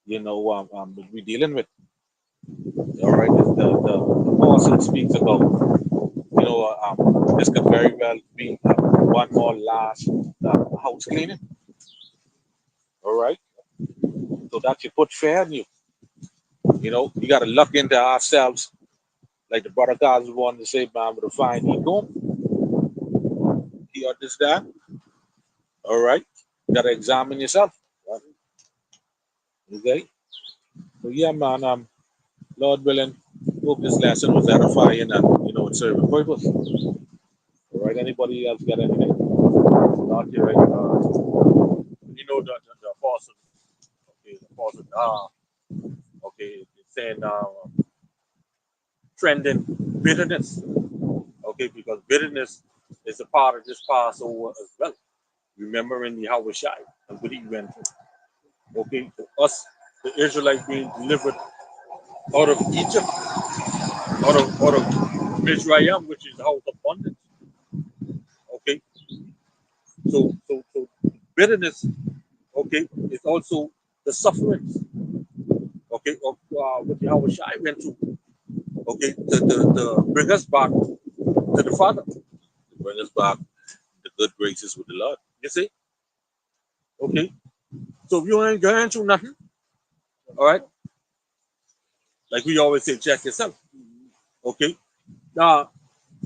You know, that we're dealing with. All right. The apostle speaks about, you know, this could very well be one more last house cleaning. All right. So that should put fear in you. You know, you got to look into ourselves, like the brother guys wanted to say, man, with a fine ego. You understand? All right. You got to examine yourself. Right? Okay. So yeah, man. Lord willing, hope this lesson was edifying and, you know, it served a purpose. All right. Anybody else got anything? Not here, right? You know the apostle. Okay, the apostle. Okay, it's saying trending bitterness. Okay, because bitterness is a part of this Passover as well. Remembering Yahweh Shai and what he went through. Okay, for us, the Israelites being delivered out of Egypt, out of Mizraim, which is the house of bondage. Okay, so bitterness, okay, is also the sufferings, okay, of what Yahweh Shai went through, okay, to bring us back to the Father, to Bring us back the good graces with the Lord. you see, okay. So if you ain't going through nothing, all right, like we always say, check yourself, okay. Now,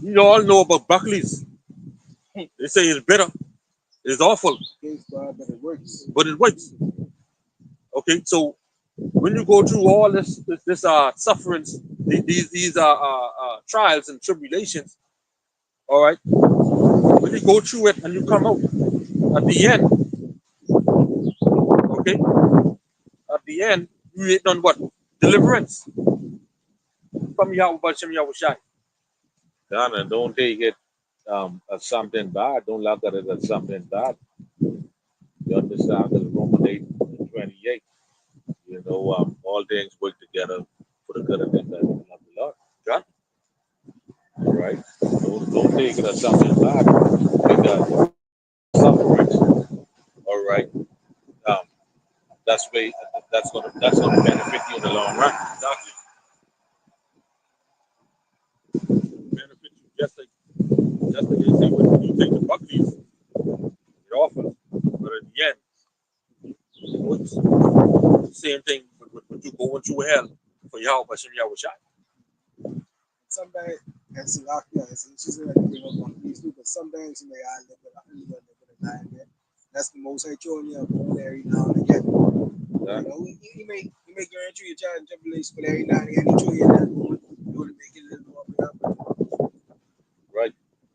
you all know about Buckley's. They say it's bitter, it's awful, Praise God that it works. but it works. Okay, so when you go through all this sufferings, these trials and tribulations, all right, when you go through it and you come out at the end, okay, at the end you get done what? Deliverance from Yahweh Bashem Yahweh Shai. Donna, don't take it as something bad. Don't look at it as something bad. You understand? Because Romans 8:28, you know, all things work together for the good of them that love the Lord. John? All right? Don't take it as something bad, because suffering, all right, um, that's gonna benefit you in the long run. Exactly. Benefit you just like they say when you take the Buckley's, it offers, but at the end, it's the same thing with you going through hell for Yahweh Bashem Yahweh Shai. Sometimes, as she's like bring up on these too, but sometimes you may I live with a line there. That's the most I showing you going every now and again. Yeah. You know, you may go through your child and tribulation, but every now and again you show you that moment, you want to make it a little more up. Right?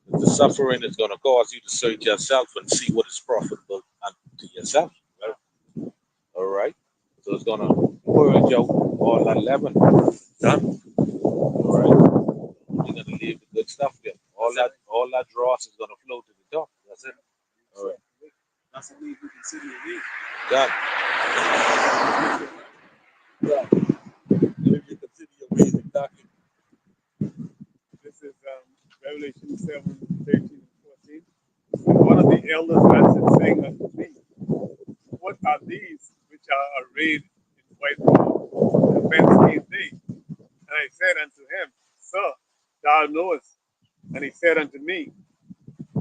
The suffering is gonna cause you to search yourself and see what is profitable unto yourself. yourself. Right? All right. So it's gonna purge out all that leaven. Done. All right. You're gonna leave the good stuff there. All that dross is gonna flow to the top. That's it. All right. That's what we consider it. Done. Done. If you consider your ways exactly. This is Revelation 7, 13 and 14. And one of the elders answered, saying unto me, what are these which are arrayed in white robes? And whence came they? And I said unto him, Sir, thou knowest. And he said unto me,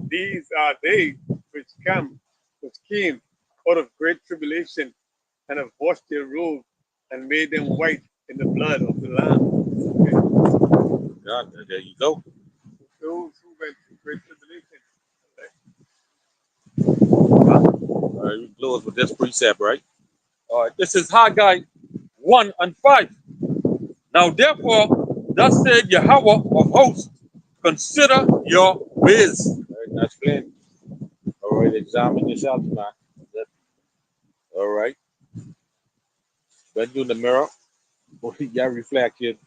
these are they which came out of great tribulation, and have washed their robes and made them white in the blood of the Lamb. Okay. Done. There you go. Those who went through great tribulation. All right, we close with this precept, right? All right, this is Haggai 1 and 5. Now, therefore, thus said Yahweh of hosts, consider your ways. All right, that's plain. All right, examine yourself, man. All right. When you in the mirror, your reflection,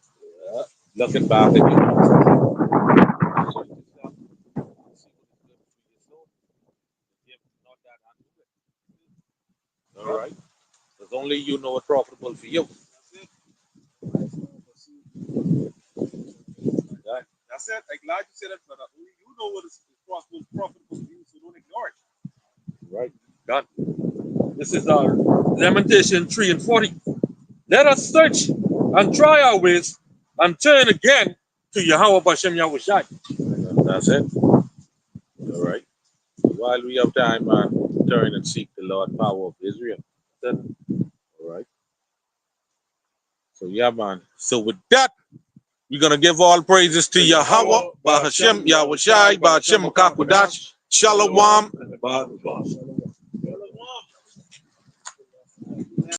looking back at you. All right. Because only you know what's profitable for you. Right. That's it. I'm glad you said that, brother. Only you know what is profitable for you, so don't ignore it. Right. Done. This is our Lamentation 3 and 40. Let us search and try our ways and turn again to Yahweh Bashem Yahushai. That's it. All right. While we have time, man, turn and seek the Lord power of Israel. That's it. All right. So, yeah, man. So, with that, we're going to give all praises to Yahweh, Bahashem Yahushai, Bahashem Makakwadash, Shalom.